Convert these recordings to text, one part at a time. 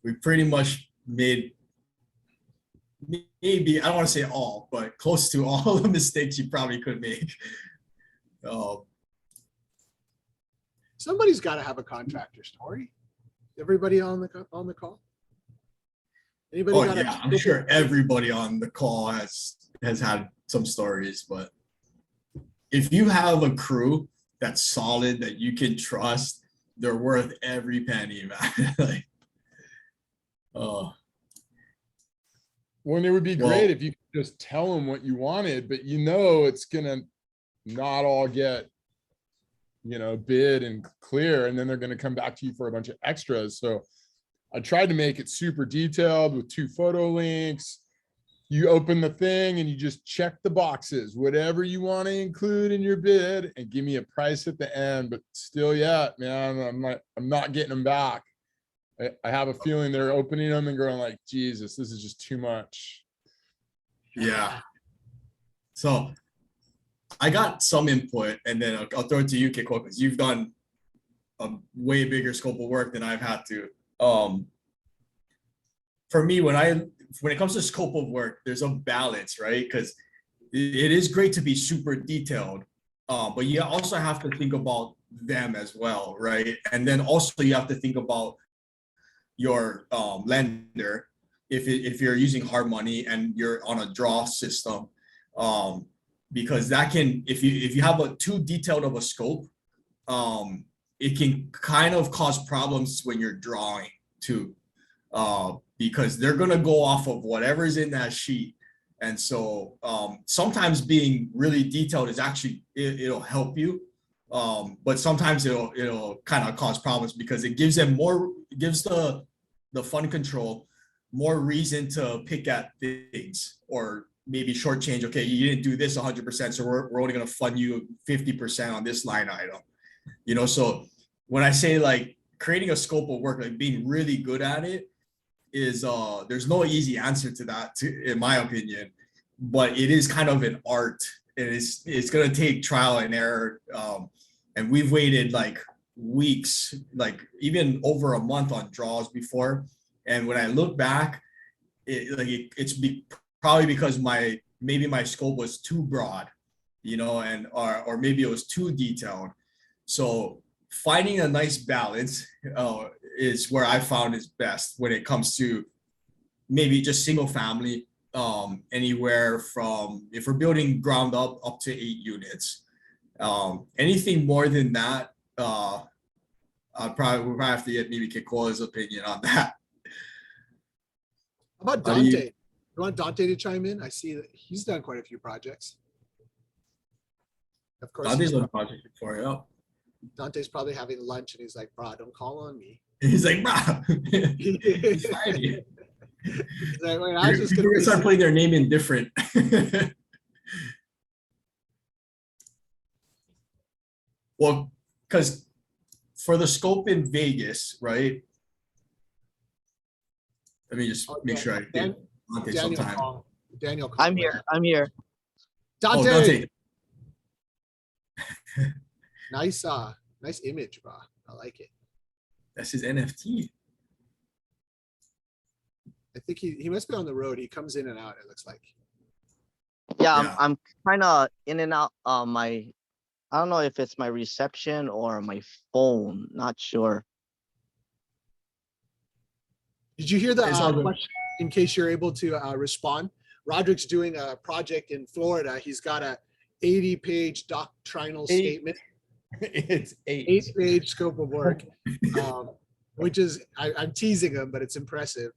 we pretty much made maybe, I don't want to say all, but close to all the mistakes you probably could make. Somebody's got to have a contractor story. Everybody on the call? Anybody got yeah, I'm sure everybody on the call has had some stories, but if you have a crew that's solid that you can trust, they're worth every penny, man. Like, when it would be great if you could just tell them what you wanted, but it's gonna not all get bid and clear, and then they're going to come back to you for a bunch of extras. So I tried to make it super detailed with 2 photo links. You open the thing and you just check the boxes, whatever you want to include in your bid, and give me a price at the end. But still yet, man, I'm not getting them back. I have a feeling they're opening them and going like, Jesus, this is just too much. Yeah. So I got some input, and then I'll throw it to you, Kiko, because you've done a way bigger scope of work than I've had to. For me, when it comes to scope of work, there's a balance, right? Because it is great to be super detailed, but you also have to think about them as well, right? And then also you have to think about your lender if you're using hard money and you're on a draw system. Because that can, if you have a too detailed of a scope, it can kind of cause problems when you're drawing too, because they're gonna go off of whatever's in that sheet. And so sometimes being really detailed is actually, it'll help you, but sometimes it'll kind of cause problems because it gives them more, it gives the fund control more reason to pick at things, or maybe shortchange. Okay, you didn't do this 100%, so we're only going to fund you 50% on this line item. So when I say like creating a scope of work, like being really good at it, is there's no easy answer to that, in my opinion, but it is kind of an art, and it's going to take trial and error. And we've waited like weeks, like even over a month on draws before. And when I look back, it's probably because maybe my scope was too broad, and or maybe it was too detailed. So finding a nice balance is where I found is best when it comes to maybe just single family, anywhere from, if we're building ground up to 8 units. Anything more than that, we'll probably have to get maybe Kikola's opinion on that. How about Dante? You want Dante to chime in? I see that he's done quite a few projects. Of course, Dante's done a project before, yeah. Dante's probably having lunch and he's like, "Bro, don't call on me." He's like, "Bro." He's like, wait, I was just gonna start putting their name in different. Well, because for the scope in Vegas, right? Let me just make sure I give Dante some time. Daniel, I'm here. Dante. Oh, Dante. Nice image, bro. I like it. That's his NFT. I think he must be on the road. He comes in and out, it looks like. Yeah. I'm kind of in and out. I don't know if it's my reception or my phone. Not sure. Did you hear the question? In case you're able to respond, Roderick's doing a project in Florida. He's got a 80-page doctrinal statement. It's 8-page scope of work, which is, I'm teasing him, but it's impressive.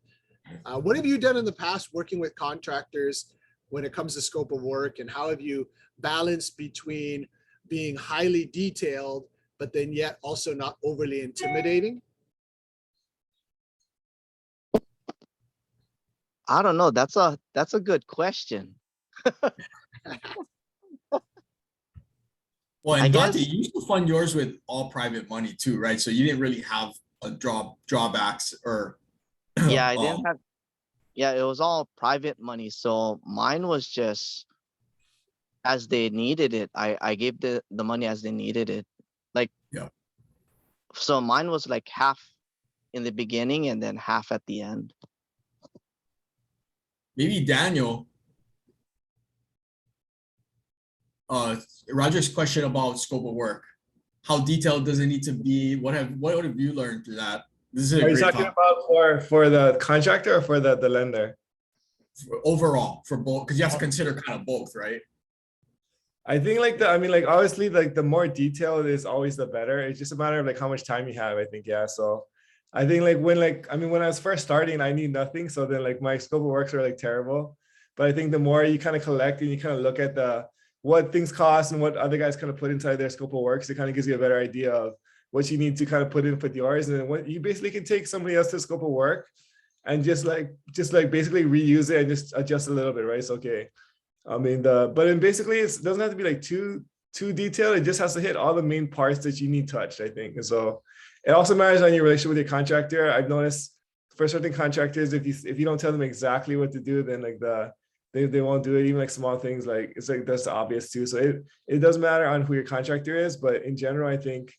What have you done in the past working with contractors when it comes to scope of work, and how have you balanced between being highly detailed, but then yet also not overly intimidating? I don't know. That's a good question. Well, and Dante, you used to fund yours with all private money too, right? So you didn't really have a drawbacks or. Yeah, I didn't have. Yeah, it was all private money. So mine was just as they needed it. I gave the money as they needed it. Like, yeah. So mine was like half in the beginning and then half at the end. Maybe Daniel. Roger's question about scope of work. How detailed does it need to be? What have you learned through that? This is a Are you great talking topic. about for the contractor or for the lender? Overall for both, because you have to consider kind of both, right? I think like I mean, like obviously like the more detailed is always the better. It's just a matter of like how much time you have, I think. Yeah. So I think like when I was first starting, I need nothing. So then like my scope of works are like terrible. But I think the more you kind of collect and you kind of look at what things cost and what other guys kind of put inside their scope of works, it kind of gives you a better idea of what you need to kind of put in for yours. And then what you basically can take somebody else's scope of work and just like basically reuse it and just adjust a little bit, right? It's okay. I mean, but then basically it doesn't have to be like too detailed. It just has to hit all the main parts that you need touched, I think. And so it also matters on your relationship with your contractor. I've noticed for certain contractors, if you don't tell them exactly what to do, then like they won't do it. Even like small things, like it's like that's obvious too. So it does matter on who your contractor is, but in general, I think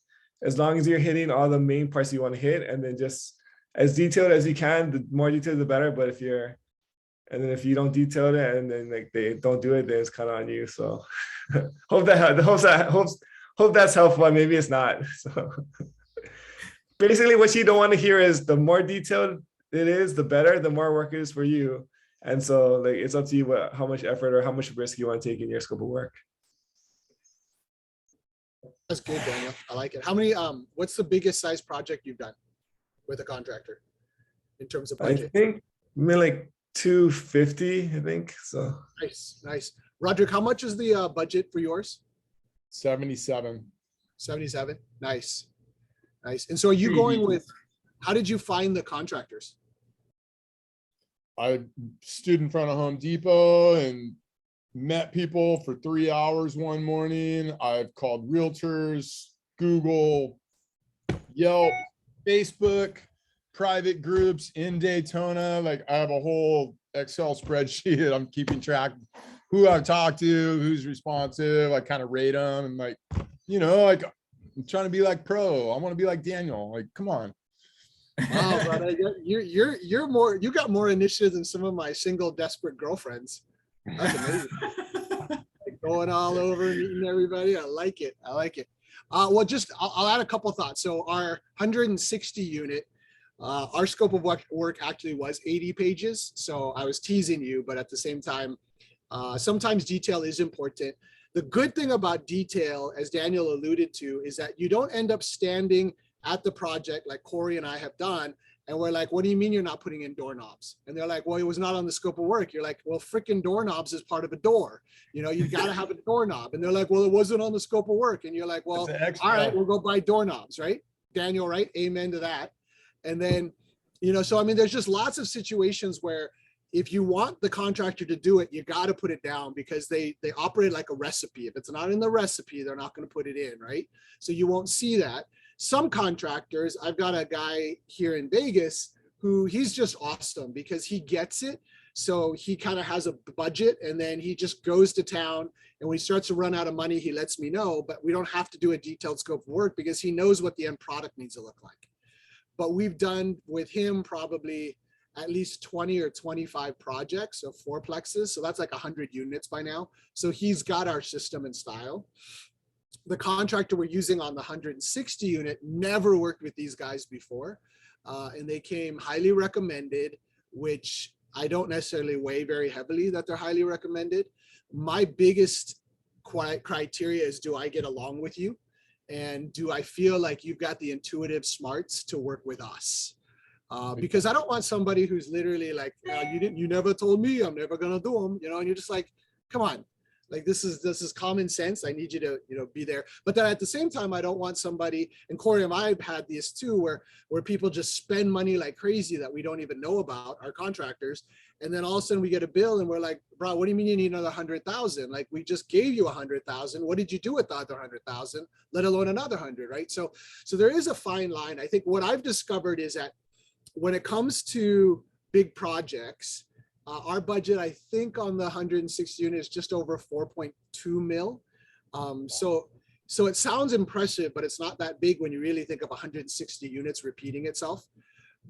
as long as you're hitting all the main parts you want to hit, and then just as detailed as you can, the more detailed the better. But if you don't detail it and then like they don't do it, then it's kind of on you. So hope that's helpful. Maybe it's not. So basically what you don't want to hear is the more detailed it is, the better, the more work it is for you. And so like it's up to you how much effort or how much risk you want to take in your scope of work. That's good, Daniel. I like it. How many, what's the biggest size project you've done with a contractor in terms of budget? I think like 250, I think. So Nice. Roderick, how much is the budget for yours? 77. 77. Nice. And so are you going with, how did you find the contractors? I stood in front of Home Depot and met people for 3 hours one morning. I've called realtors, Google, Yelp, Facebook, private groups in Daytona. Like I have a whole Excel spreadsheet. I'm keeping track of who I've talked to, who's responsive. I kind of rate them and like, like I'm trying to be like pro. I want to be like Daniel. Like, come on. Wow, brother, you got more initiative than some of my single desperate girlfriends. That's amazing. Like going all over, meeting everybody. I like it. Well, I'll add a couple thoughts. So our 160 unit, our scope of work actually was 80 pages. So I was teasing you, but at the same time, sometimes detail is important. The good thing about detail, as Daniel alluded to, is that you don't end up standing at the project like Corey and I have done. And we're like, what do you mean you're not putting in doorknobs? And they're like, well, it was not on the scope of work. You're like, well, freaking doorknobs is part of a door. You've got to have a doorknob. And they're like, well, it wasn't on the scope of work. And you're like, well, all right, we'll go buy doorknobs, right? Daniel, right? Amen to that. And then, so I mean, there's just lots of situations where if you want the contractor to do it, you got to put it down because they operate like a recipe. If it's not in the recipe, they're not going to put it in, right? So you won't see that. Some contractors, I've got a guy here in Vegas who he's just awesome because he gets it. So he kind of has a budget and then he just goes to town, and when he starts to run out of money, he lets me know, but we don't have to do a detailed scope of work because he knows what the end product needs to look like. But we've done with him probably at least 20 or 25 projects of fourplexes. So that's like 100 units by now. So he's got our system and style. The contractor we're using on the 160 unit never worked with these guys before. And they came highly recommended, which I don't necessarily weigh very heavily that they're highly recommended. My biggest criteria is, do I get along with you? And do I feel like you've got the intuitive smarts to work with us? Because I don't want somebody who's literally like, you never told me, I'm never gonna do them, and you're just like, come on, like this is common sense. I need you to, be there. But then at the same time, I don't want somebody, and Corey and I have had this too, where people just spend money like crazy that we don't even know about, our contractors. And then all of a sudden we get a bill and we're like, bro, what do you mean you need another 100,000? Like we just gave you 100,000. What did you do with the other 100,000, let alone another 100, right? So there is a fine line. I think what I've discovered is that when it comes to big projects, our budget, I think on the 160 units, just over 4.2 mil. So it sounds impressive, but it's not that big when you really think of 160 units repeating itself.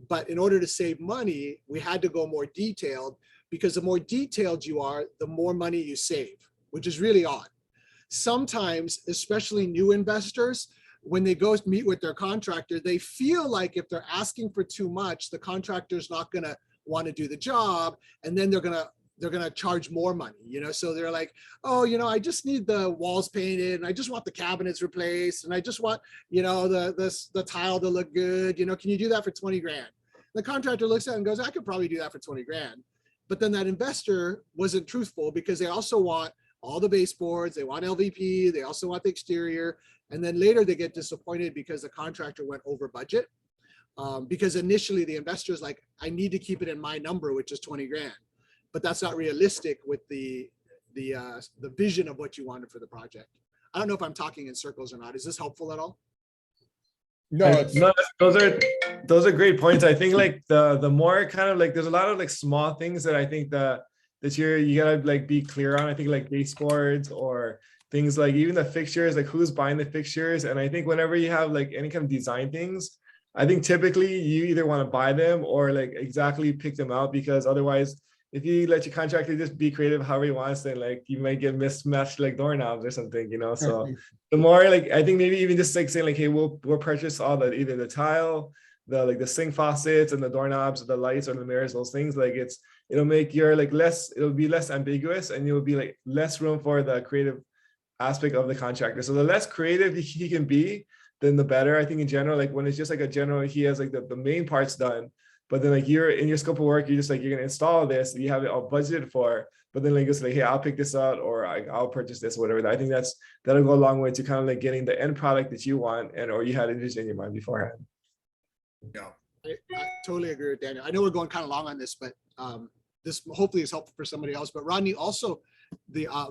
But in order to save money, we had to go more detailed, because the more detailed you are, the more money you save, which is really odd. Sometimes, especially new investors, when they go meet with their contractor, they feel like if they're asking for too much, the contractor's not going to want to do the job, and then they're going to charge more money, so they're like, oh, I just need the walls painted, and I just want the cabinets replaced, and I just want, the tile to look good, can you do that for 20 grand? The contractor looks at it and goes, I could probably do that for 20 grand. But then that investor wasn't truthful, because they also want all the baseboards, they want LVP, they also want the exterior. And then later they get disappointed because the contractor went over budget. Because initially the investor's like, I need to keep it in my number, which is 20 grand. But that's not realistic with the vision of what you wanted for the project. I don't know if I'm talking in circles or not. Is this helpful at all? No, it's No, those are great points. I think like the more kind of like, there's a lot of like small things that I think that you gotta like be clear on. I think like baseboards or things like even the fixtures, like who's buying the fixtures. And I think whenever you have like any kind of design things, I think typically you either want to buy them or like exactly pick them out, because otherwise, if you let your contractor just be creative however he wants, then like you might get mismatched like doorknobs or something, So the more like, I think maybe even just like saying like, hey, we'll purchase all the either the tile, the sink faucets and the doorknobs, the lights or the mirrors, those things, like it'll make your like it'll be less ambiguous, and you'll be like less room for the creative aspect of the contractor. So the less creative he can be, then the better. I think in general, like when it's just like a general, he has like the main parts done, but then like you're in your scope of work, you're just like, you're gonna install this, you have it all budgeted for, but then like it's like, hey, I'll pick this out, or I'll purchase this, whatever. I think that'll go a long way to kind of like getting the end product that you want, or you had envisioned in your mind beforehand. Yeah. I totally agree with Daniel. I know we're going kind of long on this, but this hopefully is helpful for somebody else. But Rodney also,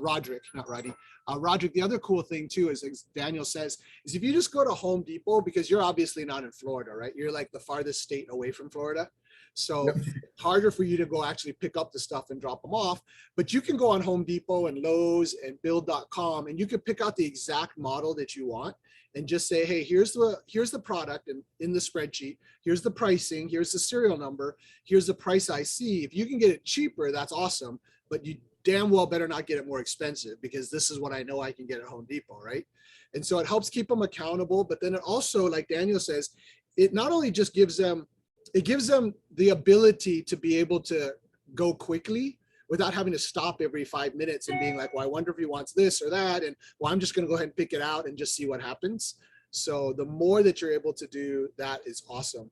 Roderick, not Rodney. Roderick, the other cool thing too is, as Daniel says, is if you just go to Home Depot, because you're obviously not in Florida, right? You're like the farthest state away from Florida. So it's harder for you to go actually pick up the stuff and drop them off. But you can go on Home Depot and Lowe's and build.com, and you can pick out the exact model that you want and just say, hey, here's the product in the spreadsheet. Here's the pricing. Here's the serial number. Here's the price I see. If you can get it cheaper, that's awesome. But you damn well better not get it more expensive, because this is what I know I can get at Home Depot, right? And so it helps keep them accountable. But then it also, like Daniel says, it not only just gives them the ability to be able to go quickly without having to stop every 5 minutes and being like, well, I wonder if he wants this or that. And well, I'm just going to go ahead and pick it out and just see what happens. So the more that you're able to do that is awesome.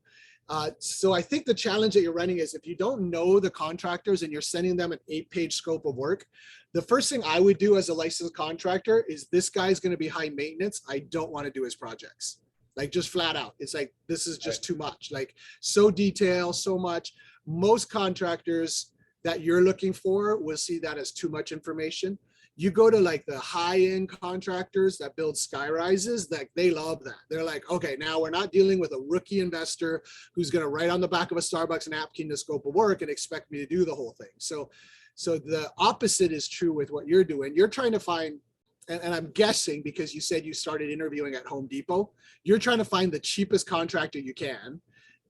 So I think the challenge that you're running is, if you don't know the contractors and you're sending them an 8-page scope of work, the first thing I would do as a licensed contractor is, this guy's going to be high maintenance. I don't want to do his projects. Like, just flat out. It's like, this is just too much, like so detailed, so much. Most contractors that you're looking for will see that as too much information. You go to like the high-end contractors that build sky rises, that they love that. They're like, okay, now we're not dealing with a rookie investor who's going to write on the back of a Starbucks napkin the scope of work and expect me to do the whole thing. So the opposite is true with what you're doing. You're trying to find, and I'm guessing because you said you started interviewing at Home Depot, you're trying to find the cheapest contractor you can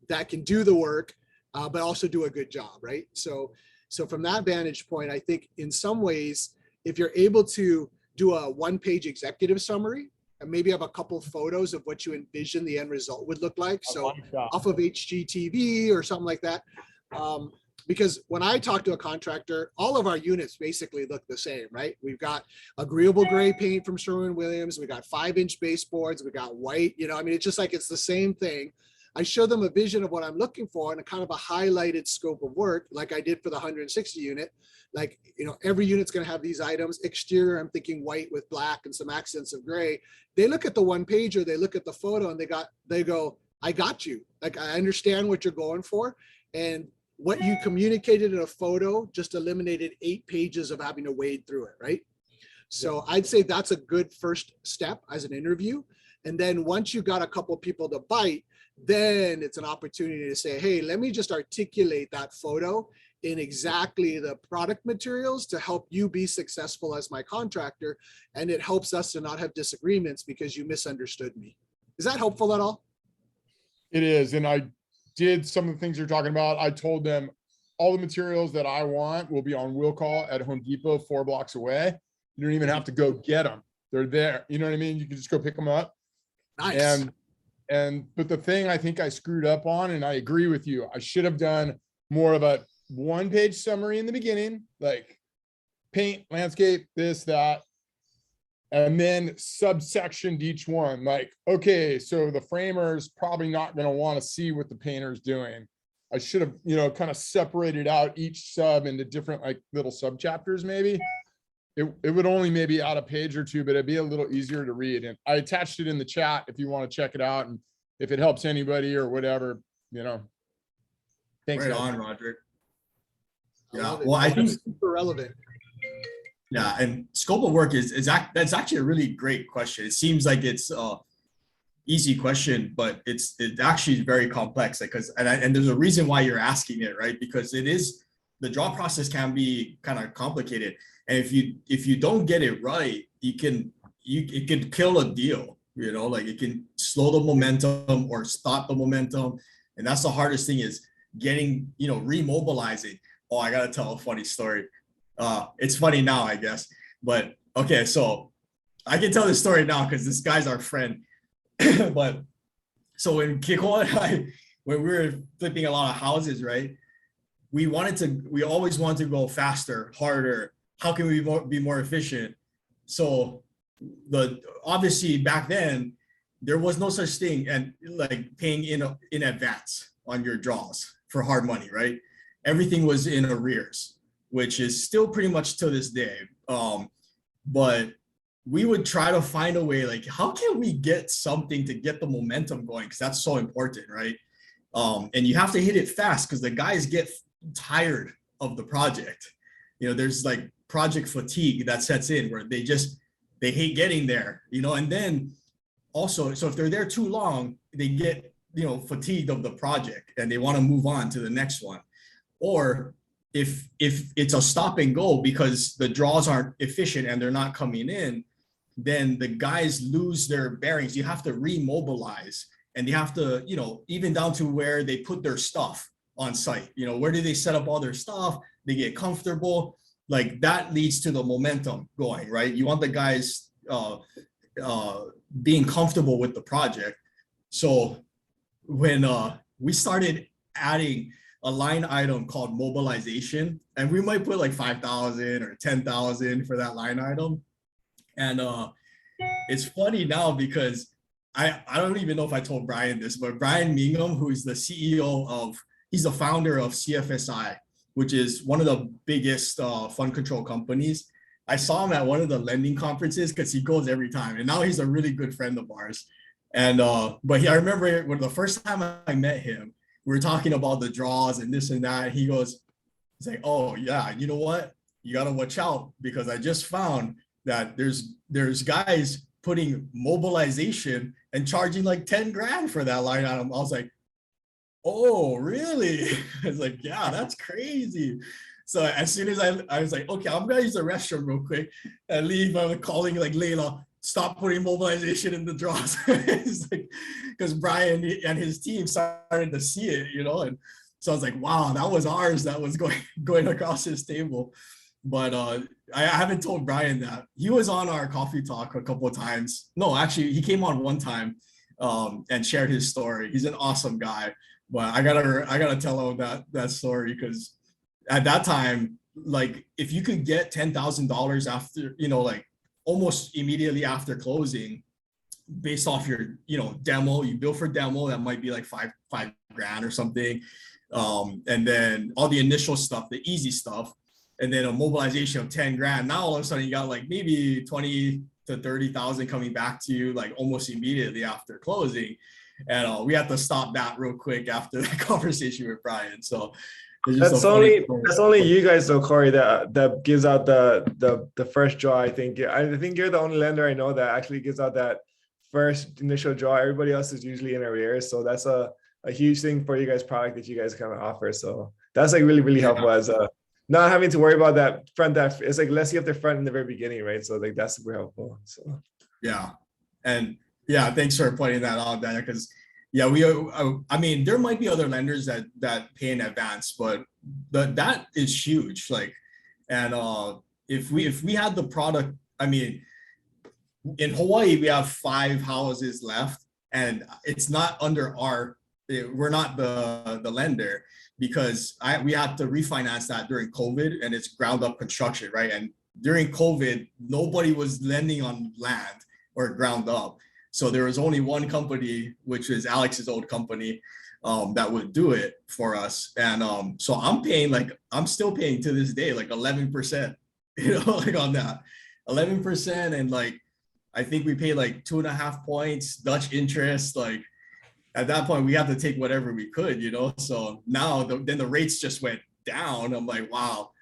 that can do the work, but also do a good job, right? So from that vantage point, I think in some ways, if you're able to do a 1-page executive summary and maybe have a couple photos of what you envision the end result would look like, so off of HGTV or something like that, because when I talk to a contractor, all of our units basically look the same, right? We've got agreeable gray paint from Sherwin-Williams. We got 5-inch baseboards. We got white, I mean, it's just like, it's the same thing. I show them a vision of what I'm looking for and a kind of a highlighted scope of work, like I did for the 160 unit. Like, every unit's going to have these items. Exterior, I'm thinking white with black and some accents of gray. They look at the 1-pager, they look at the photo, and they go, I got you. Like, I understand what you're going for. And what you communicated in a photo just eliminated 8 pages of having to wade through it, right? So I'd say that's a good first step as an interview. And then once you got a couple of people to bite, then it's an opportunity to say, hey, let me just articulate that photo in exactly the product materials to help you be successful as my contractor. And it helps us to not have disagreements because you misunderstood me. Is that helpful at all? It is. And I did some of the things you're talking about. I told them all the materials that I want will be on will call at Home Depot 4 blocks away. You don't even have to go get them. They're there. You know what I mean? You can just go pick them up. Nice. But the thing I think I screwed up on, and I agree with you, I should have done more of a 1-page summary in the beginning, like paint, landscape, this, that, and then subsectioned each one. Like, okay, so the framer's probably not going to want to see what the painter's doing. I should have, kind of separated out each sub into different like little sub chapters. Maybe it would only maybe add a page or two, but it'd be a little easier to read. And I attached it in the chat if you want to check it out, and if it helps anybody or whatever, Thanks. Right guys. on, Roderick. I Yeah, love it. well, I think super relevant. yeah, and scope of work that's actually a really great question. It seems like it's easy question, but it actually is very complex. Like, and there's a reason why you're asking it, right? Because the draw process can be kind of complicated, and if you don't get it right, it can kill a deal. Like it can slow the momentum or stop the momentum, and that's the hardest thing is getting remobilizing. Oh, I gotta tell a funny story. It's funny now, I guess, but okay, so I can tell this story now because this guy's our friend. But so when Kiko and I, when we were flipping a lot of houses, right? We always wanted to go faster, harder. How can we be more efficient? So obviously back then there was no such thing and like paying in advance on your draws for hard money, right? Everything was in arrears, which is still pretty much to this day. But we would try to find a way, like, how can we get something to get the momentum going? Because that's so important, right? And you have to hit it fast because the guys get tired of the project. There's like project fatigue that sets in where they hate getting there, and then also, so if they're there too long, they get, fatigued of the project and they want to move on to the next one. Or if it's a stop and go because the draws aren't efficient and they're not coming in, then the guys lose their bearings. You have to remobilize, and you have to, even down to where they put their stuff on site. Where do they set up all their stuff? They get comfortable. Like that leads to the momentum going, right? You want the guys being comfortable with the project. So when we started adding a line item called mobilization, and we might put like 5,000 or 10,000 for that line item. And it's funny now because I don't even know if I told Brian this, but Brian Mingham, who is the CEO he's the founder of CFSI, which is one of the biggest fund control companies. I saw him at one of the lending conferences because he goes every time, and now he's a really good friend of ours. And but I remember when the first time I met him, we were talking about the draws and this and that. He's like, oh yeah, you know what? You gotta watch out because I just found that there's guys putting mobilization and charging like 10 grand for that line item. I was like, oh, really? I was like, yeah, that's crazy. So as soon as I was like, okay, I'm gonna use the restroom real quick and leave. I'm calling like Layla, stop putting mobilization in the draws. It's like, because Brian and his team started to see it, and so I was like, wow, that was ours that was going across his table. But I haven't told Brian that. He was on our coffee talk a couple of times. No, actually, he came on one time and shared his story. He's an awesome guy. But I gotta tell him that story because at that time, like if you could get $10,000 after, like almost immediately after closing, based off your, demo, you bill for demo, that might be like five grand or something. And then all the initial stuff, the easy stuff, and then a mobilization of 10 grand. Now all of a sudden you got like maybe 20 to 30,000 coming back to you like almost immediately after closing. And we have to stop that real quick after that conversation with Brian. So that's only you guys though, Corey, that gives out the first draw. I think you're the only lender I know that actually gives out that first initial draw. Everybody else is usually in arrears. So that's a huge thing for you guys product that you guys kind of offer. So that's like really, really helpful as not having to worry about that front. That it's like less you have to front in the very beginning, right? So like that's super helpful. So yeah, and yeah, thanks for pointing that out, Daniel, because Yeah, I mean, there might be other lenders that pay in advance, but that is huge. Like, and if we had the product, I mean, in Hawaii we have 5 houses left, and it's not under we're not the lender, because we had to refinance that during COVID, and it's ground up construction, right? And during COVID, nobody was lending on land or ground up. So there was only one company, which is Alex's old company, that would do it for us. And so I'm still paying to this day, like 11%, like on that 11%. And like, I think we pay like 2.5 points Dutch interest. Like at that point, we had to take whatever we could, So now then the rates just went down. I'm like, wow.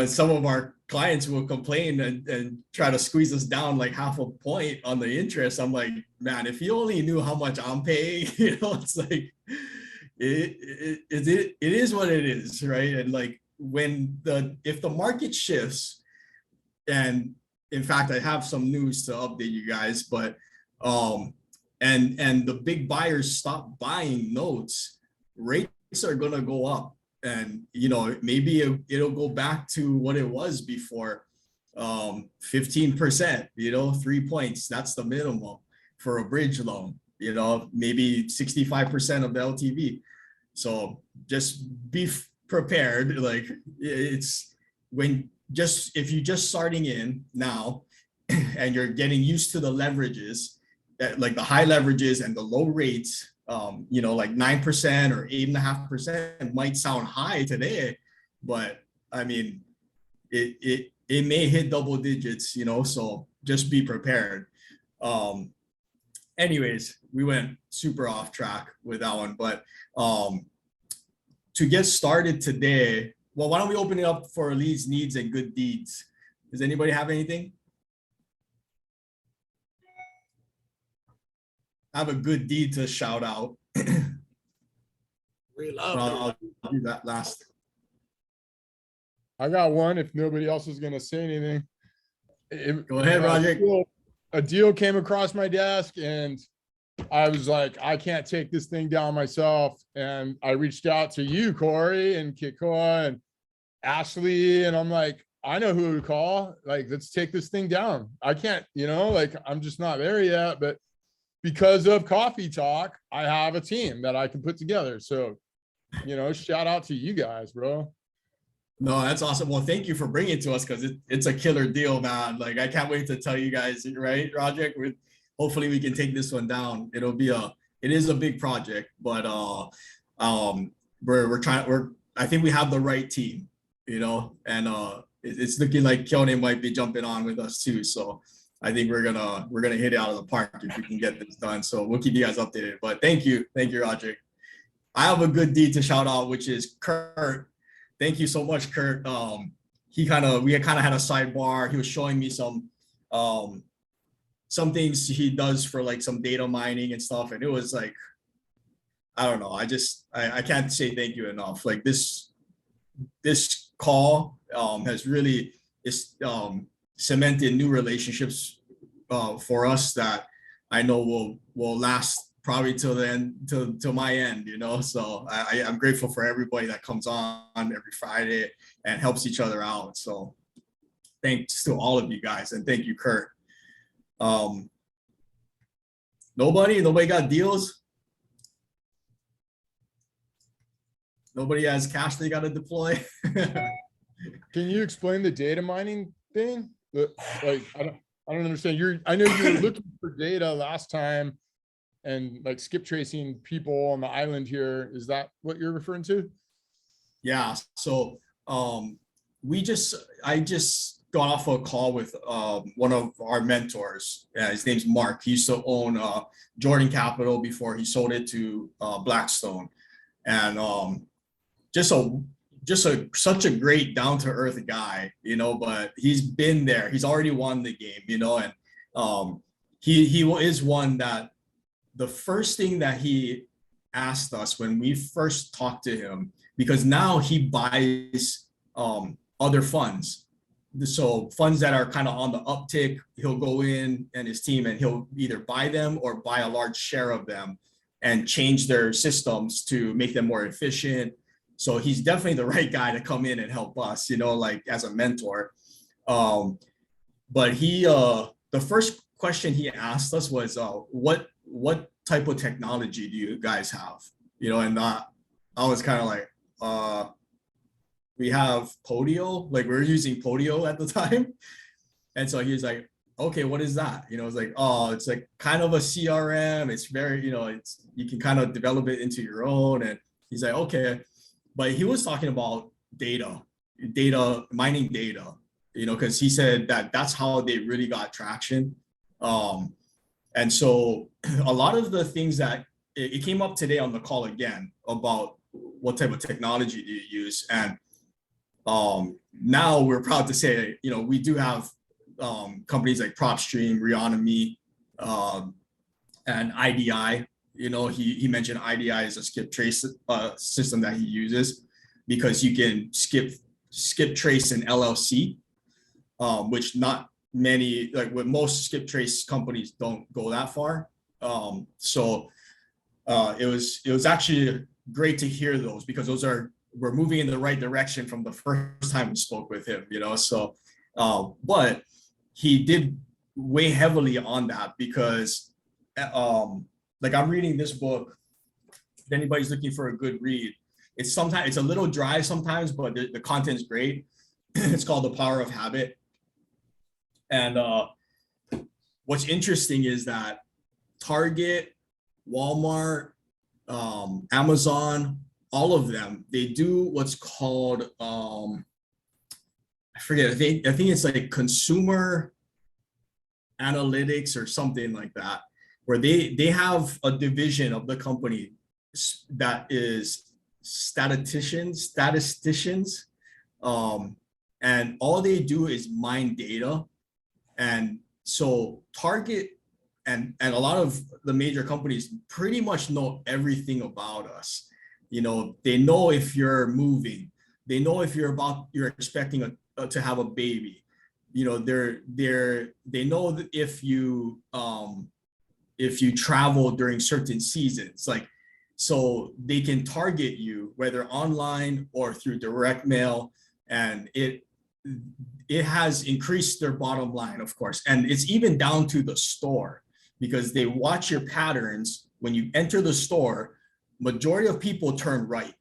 Some of our clients will complain and try to squeeze us down like 0.5 point on the interest. I'm like, man, if you only knew how much I'm paying, it's like, it is what it is, right? And like if the market shifts, and in fact, I have some news to update you guys, but and the big buyers stop buying notes, rates are gonna go up. And maybe it'll go back to what it was before, 15%, 3 points. That's the minimum for a bridge loan, maybe 65% of the LTV. So just be prepared. Like it's if you're just starting in now and you're getting used to the leverages, like the high leverages and the low rates, like 9% or 8.5% might sound high today, but I mean, it may hit double digits, so just be prepared. Anyways, we went super off track with that one, but to get started today, well, why don't we open it up for leads, needs, and good deeds? Does anybody have anything? I have a good deed to shout out. We love it. I'll do that last. I got one if nobody else is gonna say anything. Go ahead, Roger. A deal came across my desk and I was like, I can't take this thing down myself. And I reached out to you, Corey, and Kikoa and Ashley, and I'm like, I know who to call. Like, let's take this thing down. I can't, like, I'm just not there yet, but because of Coffee Talk, I have a team that I can put together. So, shout out to you guys, bro. No, that's awesome. Well, thank you for bringing it to us, because it's a killer deal, man. Like, I can't wait to tell you guys, right, Roger? Hopefully we can take this one down. It is a big project, but I think we have the right team, and it's looking like Keone might be jumping on with us too. So I think we're gonna hit it out of the park if we can get this done. So we'll keep you guys updated. But thank you, Roger. I have a good deed to shout out, which is Kurt. Thank you so much, Kurt. We kind of had a sidebar. He was showing me some things he does for like some data mining and stuff, and it was like, I don't know. I can't say thank you enough. Like this call has really cemented new relationships for us that I know will last probably till the end, till my end, So I'm grateful for everybody that comes on every Friday and helps each other out. So thanks to all of you guys, and thank you, Kurt. Nobody got deals. Nobody has cash they got to deploy. Can you explain the data mining thing? Like, I don't understand. I know you were looking for data last time and like skip tracing people on the island here. Is that what you're referring to? Yeah. So I just got off a call with one of our mentors. His name's Mark. He used to own Jordan Capital before he sold it to Blackstone, and such a great down-to-earth guy, but he's been there. He's already won the game, and he is one that the first thing that he asked us when we first talked to him, because now he buys other funds. So funds that are kind of on the uptick, he'll go in and his team, and he'll either buy them or buy a large share of them and change their systems to make them more efficient. So he's definitely the right guy to come in and help us, like as a mentor. But the first question he asked us was, what type of technology do you guys have? And I was kind of like, we have Podio, like we're using Podio at the time. And so he was like, okay, what is that? It's like, oh, it's like kind of a CRM. It's very, you can kind of develop it into your own. And he's like, okay. But he was talking about mining data, because he said that that's how they really got traction. And so a lot of the things that it came up today on the call again about what type of technology do you use. And now we're proud to say, we do have companies like PropStream, Reonomy, and IDI. He mentioned IDI is a skip trace system that he uses because you can skip trace in LLC, which not many, like with most skip trace companies don't go that far. So it was actually great to hear those, because we're moving in the right direction from the first time we spoke with him, so but he did weigh heavily on that, because like I'm reading this book, if anybody's looking for a good read, it's a little dry sometimes, but the content's great. It's called The Power of Habit. And what's interesting is that Target, Walmart, Amazon, all of them, they do what's called, I forget, I think it's like consumer analytics or something like that, where they have a division of the company that is statisticians, and all they do is mine data. And so Target and a lot of the major companies pretty much know everything about us. They know if you're moving, they know if you're expecting to have a baby. They know that if you travel during certain seasons, like, so they can target you whether online or through direct mail, and it has increased their bottom line, of course. And it's even down to the store, because they watch your patterns. When you enter the store, majority of people turn right.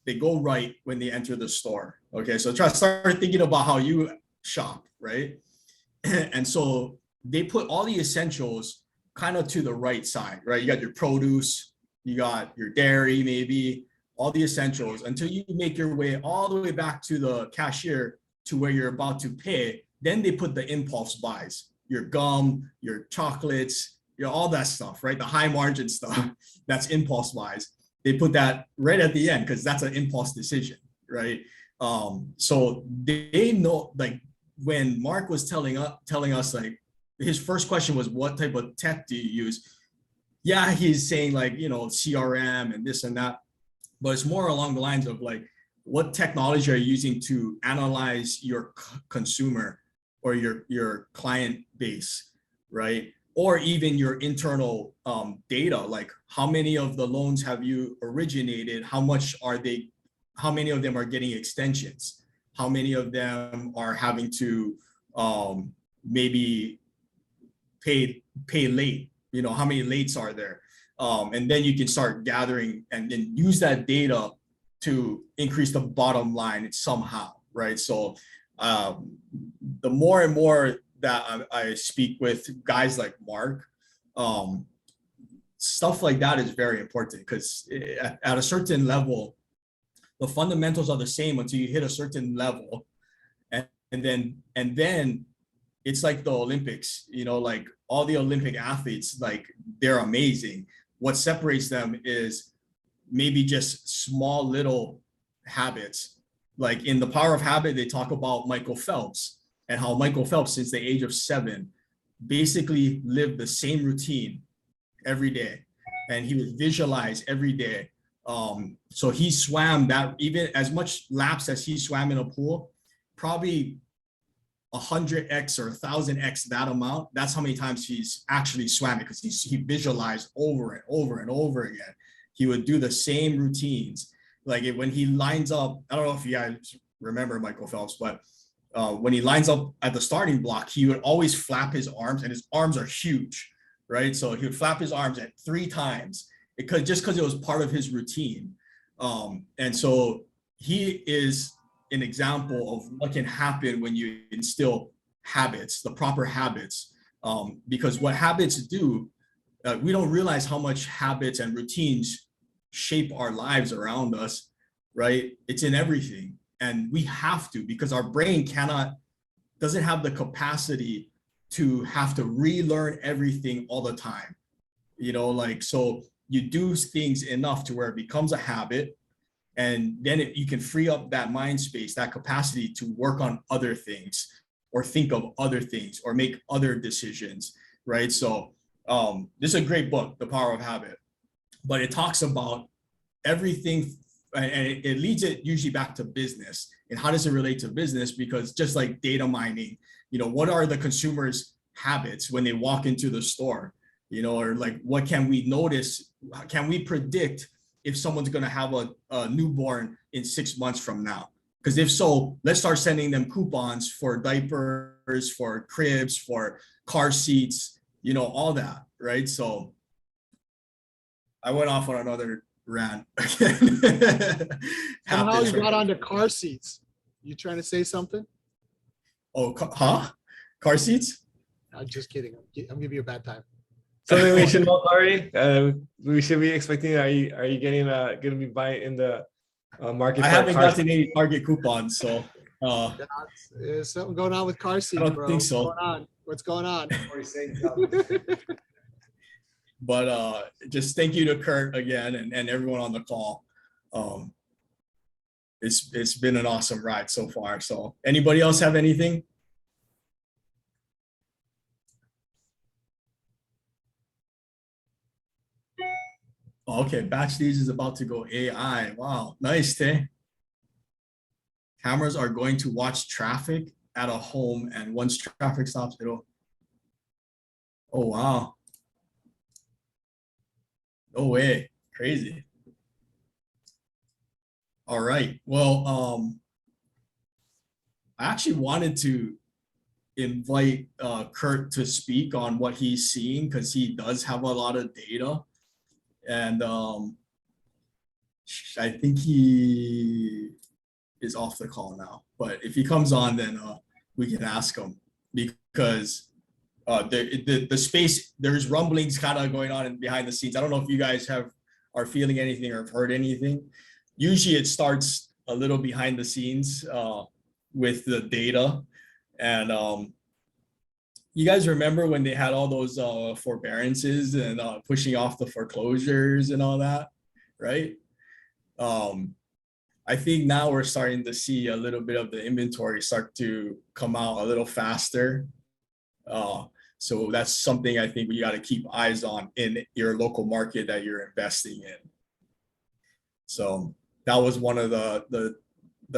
They go right when they enter the store. Okay, so try to start thinking about how you shop, right? And so they put all the essentials kind of to the right side, right? You got your produce, you got your dairy, maybe all the essentials, until you make your way all the way back to the cashier to where you're about to pay. Then they put the impulse buys, your gum, your chocolates, all that stuff, right? The high margin stuff, that's impulse buys. They put that right at the end because that's an impulse decision, right? So they know, like when Mark was telling us, like his first question was, what type of tech do you use? Yeah, he's saying like, CRM and this and that, but it's more along the lines of like, what technology are you using to analyze your consumer or your client base, right? Or even your internal data, like how many of the loans have you originated? How many of them are getting extensions? How many of them are having to maybe pay late? How many lates are there? And then you can start gathering and then use that data to increase the bottom line somehow, right? So the more and more that I speak with guys like Mark, stuff like that is very important, because at a certain level, the fundamentals are the same until you hit a certain level. And then it's like the Olympics, like all the Olympic athletes, like they're amazing. What separates them is maybe just small little habits. Like in The Power of Habit, they talk about Michael Phelps, and how Michael Phelps, since the age of 7, basically lived the same routine every day. And he would visualize every day. So he swam that, even as much laps as he swam in a pool, probably 100x or 1000x that amount, that's how many times he's actually swam it, because he visualized over and over and over again. He would do the same routines. Like when he lines up, I don't know if you guys remember Michael Phelps, but when he lines up at the starting block, he would always flap his arms, and his arms are huge, right? So he would flap his arms at 3 times because it was part of his routine. And so he is an example of what can happen when you instill habits, the proper habits, because what habits do, we don't realize how much habits and routines shape our lives around us, right? It's in everything. And we have to, because our brain doesn't have the capacity to have to relearn everything all the time. Like, so you do things enough to where it becomes a habit, and then you can free up that mind space, that capacity to work on other things or think of other things or make other decisions, right? So this is a great book, The Power of Habit, but it talks about everything, and it leads it usually back to business. And how does it relate to business? Because just like data mining, what are the consumers' habits when they walk into the store? Or like, what can we notice? Can we predict if someone's going to have a newborn in 6 months from now? Because if so, let's start sending them coupons for diapers, for cribs, for car seats, all that, right? So I went off on another rant. Somehow you got onto car seats. You trying to say something? Oh, car seats? I'm just kidding. I'm giving you a bad time. Something we should know, Corey. We should be expecting. Are you going to be buying in the market? I haven't gotten any Target coupons, so there's something going on with car seats, I don't bro. think so. What's going on? But just thank you to Kurt again and everyone on the call. It's been an awesome ride so far. So anybody else have anything? Okay, batch stage is about to go AI. Wow, nice, Tay. Cameras are going to watch traffic at a home, and once traffic stops, it'll. Oh, wow. No way, crazy. All right, well, I actually wanted to invite Kurt to speak on what he's seeing, because he does have a lot of data. And I think he is off the call now, but if he comes on, then we can ask him, because the space, there's rumblings kind of going on behind the scenes. I don't know if you guys are feeling anything or have heard anything. Usually it starts a little behind the scenes with the data. And you guys remember when they had all those forbearances and pushing off the foreclosures and all that, right? I think now we're starting to see a little bit of the inventory start to come out a little faster. So that's something I think we got to keep eyes on in your local market that you're investing in. So that was one of the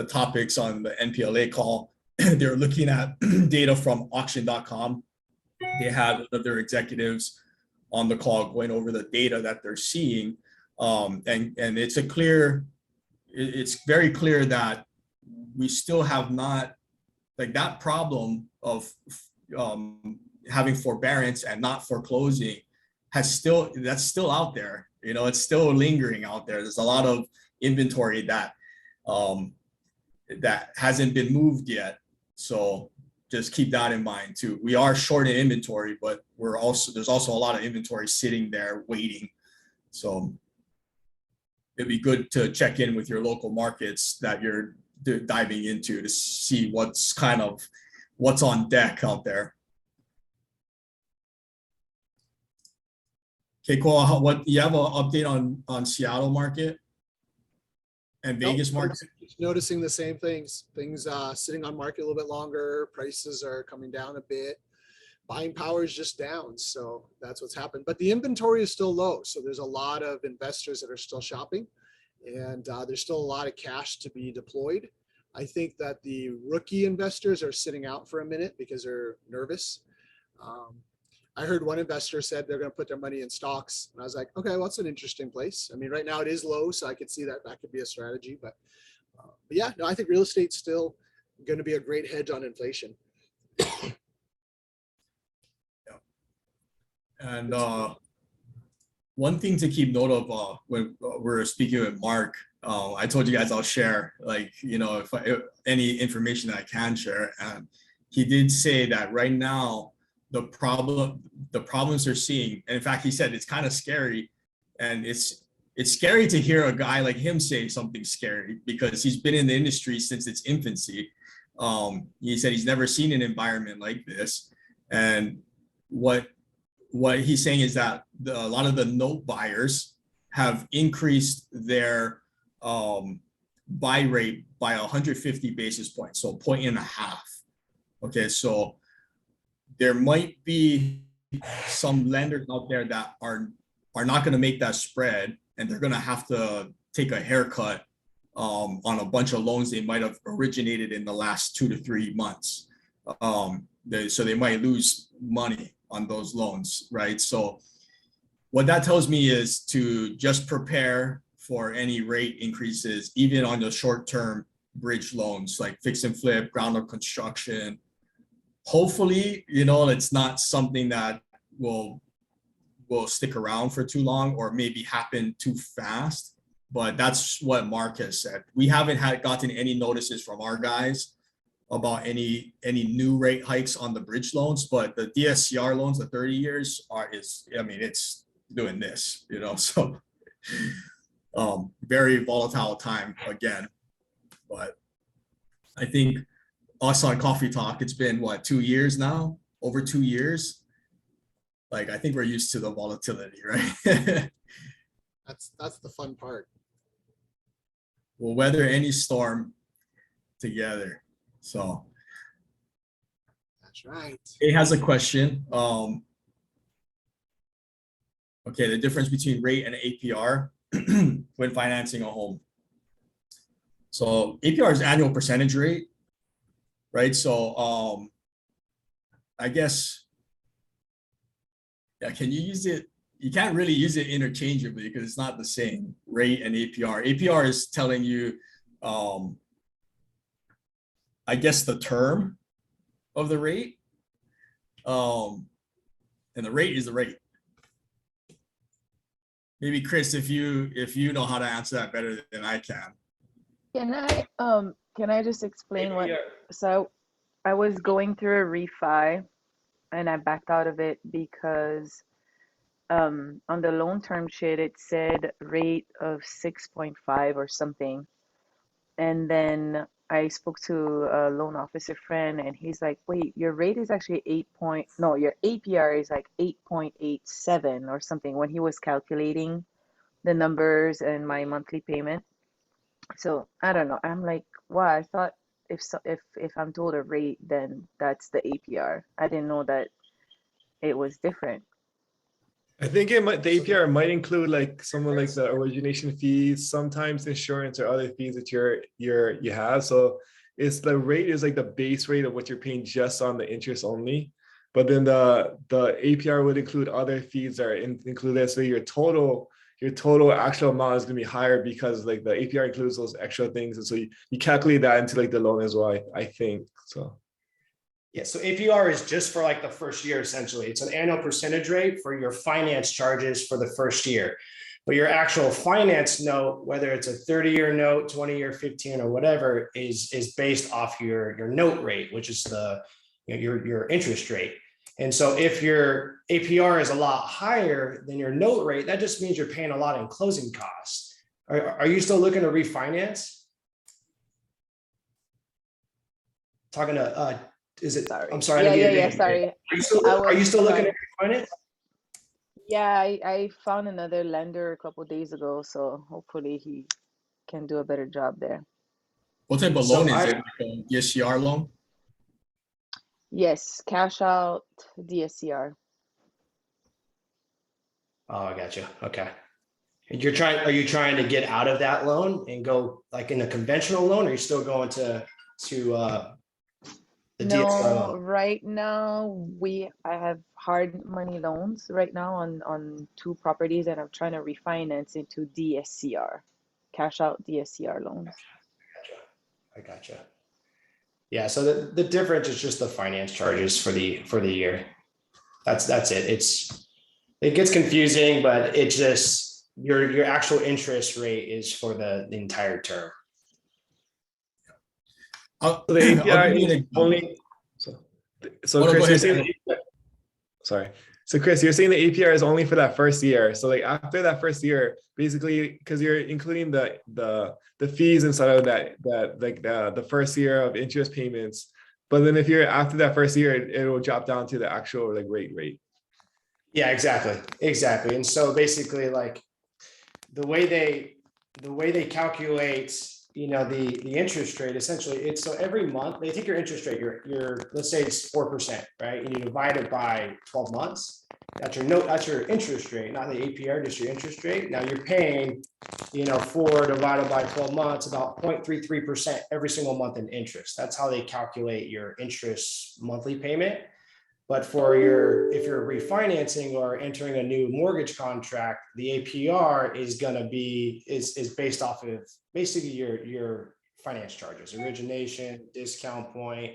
topics on the NPLA call. They're looking at data from auction.com. They had one of their executives on the call going over the data that they're seeing. And it's very clear that we still have not, like, that problem of having forbearance and not foreclosing that's still out there. It's still lingering out there. There's a lot of inventory that hasn't been moved yet. So just keep that in mind too. We are short in inventory, but there's also a lot of inventory sitting there waiting. So it'd be good to check in with your local markets that you're diving into to see what's on deck out there. Okay, cool. What you have an update on Seattle market and Vegas market? Just noticing the same things. Things sitting on market a little bit longer. Prices are coming down a bit. Buying power is just down. So that's what's happened. But the inventory is still low. So there's a lot of investors that are still shopping, and there's still a lot of cash to be deployed. I think that the rookie investors are sitting out for a minute because they're nervous. I heard one investor said they're going to put their money in stocks. And I was like, okay, well, that's an interesting place. I mean, right now it is low, so I could see that that could be a strategy. But yeah, no, I think real estate's still going to be a great hedge on inflation. And one thing to keep note of when we're speaking with Mark, I told you guys I'll share, like, you know, if any information that I can share. And he did say that right now, the problems they're seeing, and in fact, he said it's kind of scary, and it's scary to hear a guy like him say something scary because he's been in the industry since its infancy. He said he's never seen an environment like this, and what he's saying is that a lot of the note buyers have increased their buy rate by 150 basis points, so 1.5. Okay, so there might be some lenders out there that are not going to make that spread, and they're going to have to take a haircut on a bunch of loans they might have originated in the last 2 to 3 months. So they might lose money on those loans, right? So what that tells me is to just prepare for any rate increases, even on the short-term bridge loans, like fix and flip, ground up construction. Hopefully, you know, it's not something that will stick around for too long or maybe happen too fast. But that's what Mark has said. We haven't gotten any notices from our guys about any new rate hikes on the bridge loans, but the DSCR loans, the 30 years it's doing this, you know, so very volatile time again. But I think us on Coffee Talk, it's been what, 2 years now, over 2 years. Like, I think we're used to the volatility, right? That's the fun part. We'll weather any storm together. So That's right. it has a question. Okay, the difference between rate and APR when financing a home. So APR is annual percentage rate, right? So I guess, yeah, can you use it? You can't really use it interchangeably because it's not the same, rate and APR. APR is telling you, I guess, the term of the rate, and the rate is the rate. Maybe Chris, if you know how to answer that better than I can. Can I just explain what? So I was going through a refi and I backed out of it because on the loan term sheet it said rate of 6.5 or something. And then I spoke to a loan officer friend and he's like, wait, your rate is actually your APR is like 8.87 or something when he was calculating the numbers and my monthly payment. So I don't know. I'm like, wow, I thought if I'm told a rate, then that's the APR. I didn't know that it was different. I think the APR might include like someone like the origination fees, sometimes insurance or other fees that you have. So it's the rate is like the base rate of what you're paying just on the interest only. But then the APR would include other fees that are included. So your total actual amount is going to be higher because like the APR includes those extra things. And so you calculate that into like the loan as well, I think so. Yeah, so APR is just for like the first year, essentially. It's an annual percentage rate for your finance charges for the first year. But your actual finance note, whether it's a 30-year note, 20-year, 15, or whatever, is based off your note rate, which is your interest rate. And so if your APR is a lot higher than your note rate, that just means you're paying a lot in closing costs. Are you still looking to refinance? Talking to is it? Sorry. I'm sorry. Yeah. Sorry. Are you still looking at refinance? Yeah, I found another lender a couple days ago, so hopefully he can do a better job there. What type of loan is it? Like a DSCR loan? Yes, cash out DSCR. Oh, I got you. Okay. Are you trying to get out of that loan and go like in a conventional loan, or are you still going to the DSCR No, loan? right now I have hard money loans right now on two properties, and I'm trying to refinance into DSCR, cash out DSCR loans. I gotcha. Yeah, so the difference is just the finance charges for the year. That's it. It gets confusing, but it's just your actual interest rate is for the entire term. I'll, So the I'll APR give you an is example. only, so Oh, no, go Chris, you're ahead. saying, sorry. So Chris, you're saying the APR is only for that first year. So like after that first year, basically, because you're including the fees inside of that like the first year of interest payments. But then if you're after that first year, it will drop down to the actual like rate. Yeah, exactly. And so basically, like the way they calculate, the interest rate, essentially, it's so every month they take your interest rate, your let's say it's 4%, right? And you divide it by 12 months. That's your interest rate, not the APR, just your interest rate. Now you're paying, 4 divided by 12 months, about 0.33% every single month in interest. That's how they calculate your interest monthly payment. But if you're refinancing or entering a new mortgage contract, the APR is based off of basically your finance charges, origination, discount point.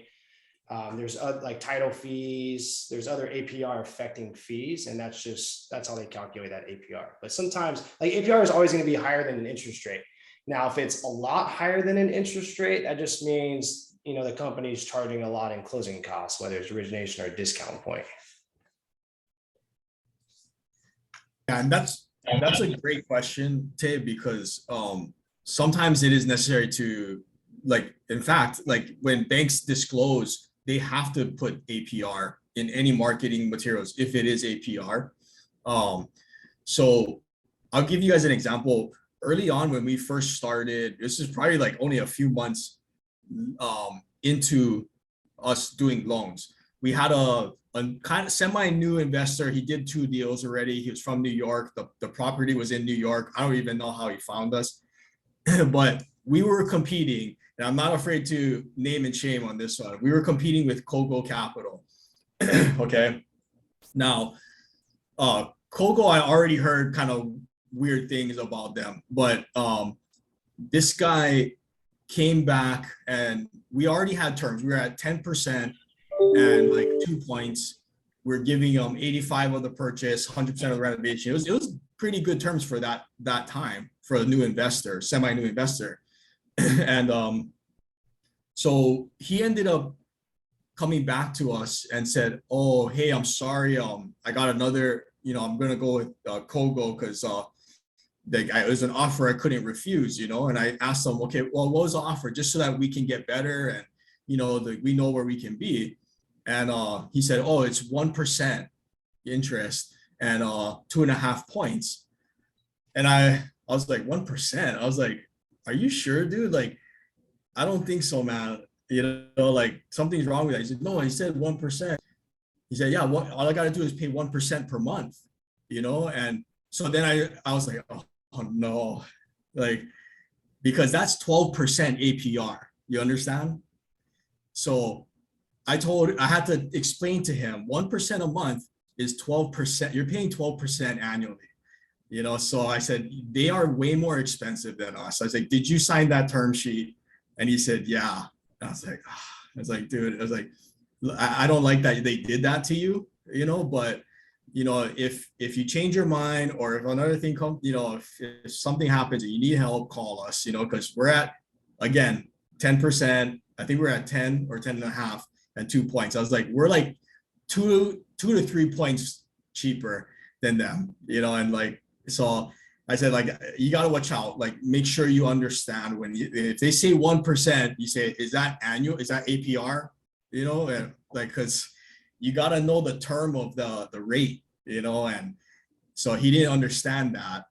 There's like title fees, there's other APR affecting fees, and that's how they calculate that APR. But sometimes like APR is always going to be higher than an interest rate. Now, if it's a lot higher than an interest rate, that just means the company's charging a lot in closing costs, whether it's origination or discount point. Yeah, and that's a great question, Tay, because sometimes it is necessary to, like, in fact, like when banks disclose, they have to put APR in any marketing materials if it is APR. So I'll give you guys an example. Early on when we first started, this is probably like only a few months into us doing loans. We had a kind of semi-new investor. He did 2 deals already. He was from New York. The property was in New York. I don't even know how he found us, but we were competing, and I'm not afraid to name and shame on this one. We were competing with Kogo Capital. Okay. Now, Kogo, I already heard kind of weird things about them, but this guy came back and we already had terms. We were at 10% and like 2 points. We're giving them 85 of the purchase, 100% of the renovation. It was pretty good terms for that time for a new investor, semi-new investor. And so he ended up coming back to us and said, "Oh, hey, I'm sorry. I got another, I'm gonna go with Kogo because it was an offer I couldn't refuse, And I asked him, okay, well, what was the offer? Just so that we can get better and, we know where we can be. And he said, oh, it's 1% interest and 2.5 points. And I was like, 1%? I was like, are you sure, dude? Like, I don't think so, man. Like something's wrong with that. He said, no, he said 1%. He said, yeah, all I got to do is pay 1% per month, And so then I was like, oh no, like, because that's 12% APR. You understand? So I had to explain to him 1% a month is 12%. You're paying 12% annually. So I said, they are way more expensive than us. I was like, did you sign that term sheet? And he said, yeah. And I was like, dude, I was like, I don't like that they did that to you, but if you change your mind or if another thing comes, if something happens and you need help, call us, because we're at, again, 10%. I think we're at 10 or 10.5 and 2 points. I was like, we're like 2 to 3 points cheaper than them, and like, so I said, like, you got to watch out, like, make sure you understand if they say 1%, you say, is that annual? Is that APR? And like, cause you got to know the term of the rate, and so he didn't understand that.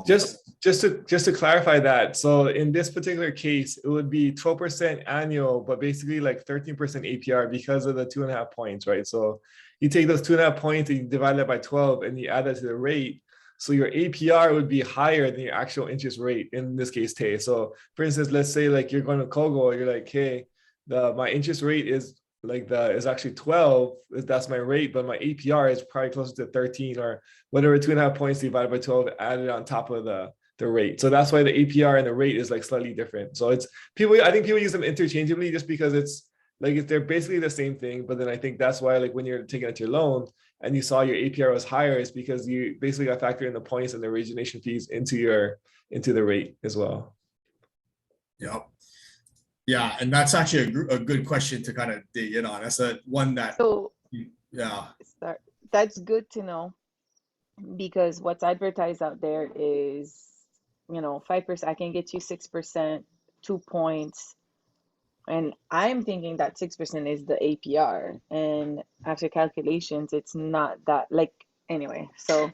Just to clarify that. So in this particular case, it would be 12% annual, but basically like 13% APR because of the 2.5 points, right? So you take those 2.5 points and you divide that by 12 and you add that to the rate. So your APR would be higher than your actual interest rate, in this case, Tay. So for instance, let's say like you're going to Kogo, you're like, hey, my interest rate is is actually 12, that's my rate, but my APR is probably closer to 13 or whatever, 2.5 points divided by 12 added on top of the rate. So that's why the APR and the rate is like slightly different. So it's I think people use them interchangeably just because it's like they're basically the same thing. But then I think that's why like when you're taking out your loan and you saw your APR was higher, it's because you basically got factored in the points and the origination fees into the rate as well. Yep. Yeah, and that's actually a good question to kind of dig in on. That's one that, So yeah. that's good to know, because what's advertised out there is, 5%. I can get you 6%, 2 points. And I'm thinking that 6% is the APR. And after calculations, it's not that, like, anyway. So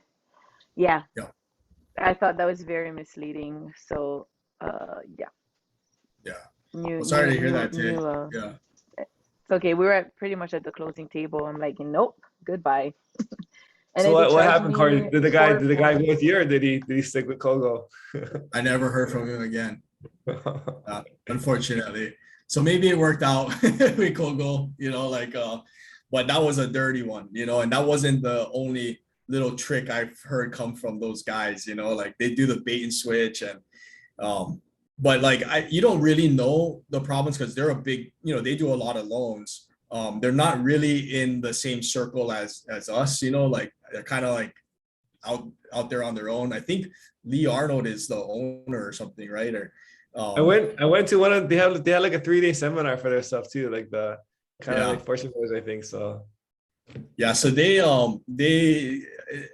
yeah. Yeah. I thought that was very misleading. So yeah. Yeah. Sorry to hear that, Tay. Yeah. It's okay. We were pretty much at the closing table. I'm like, nope, goodbye. And So then they what charged happened, me Corey? Did the guy 4 go points. with you, or did he stick with Kogo? I never heard from him again, unfortunately. So maybe it worked out with Kogo, but that was a dirty one, and that wasn't the only little trick I've heard come from those guys, like they do the bait and switch and but like you don't really know the problems because they're a big, they do a lot of loans. They're not really in the same circle as us, like they're kind of like out there on their own. I think Lee Arnold is the owner or something, right? Or I went to one of they had like a 3-day seminar for their stuff too, like the kind of like Fortune Boys, I think so. Yeah, so they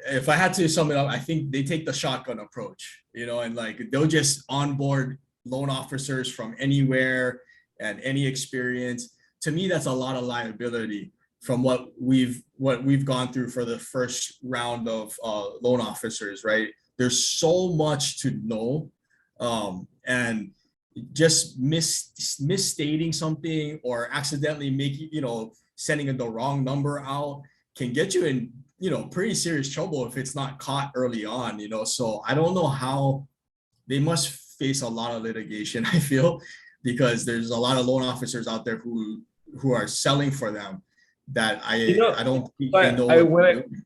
if I had to sum it up, I think they take the shotgun approach, and like they'll just onboard loan officers from anywhere and any experience. To me, that's a lot of liability from what we've gone through for the first round of loan officers, right? There's so much to know, and just misstating something or accidentally making, sending the wrong number out can get you in, pretty serious trouble if it's not caught early on, so I don't know how. They must face a lot of litigation, I feel, because there's a lot of loan officers out there who are selling for them that I don't think they know.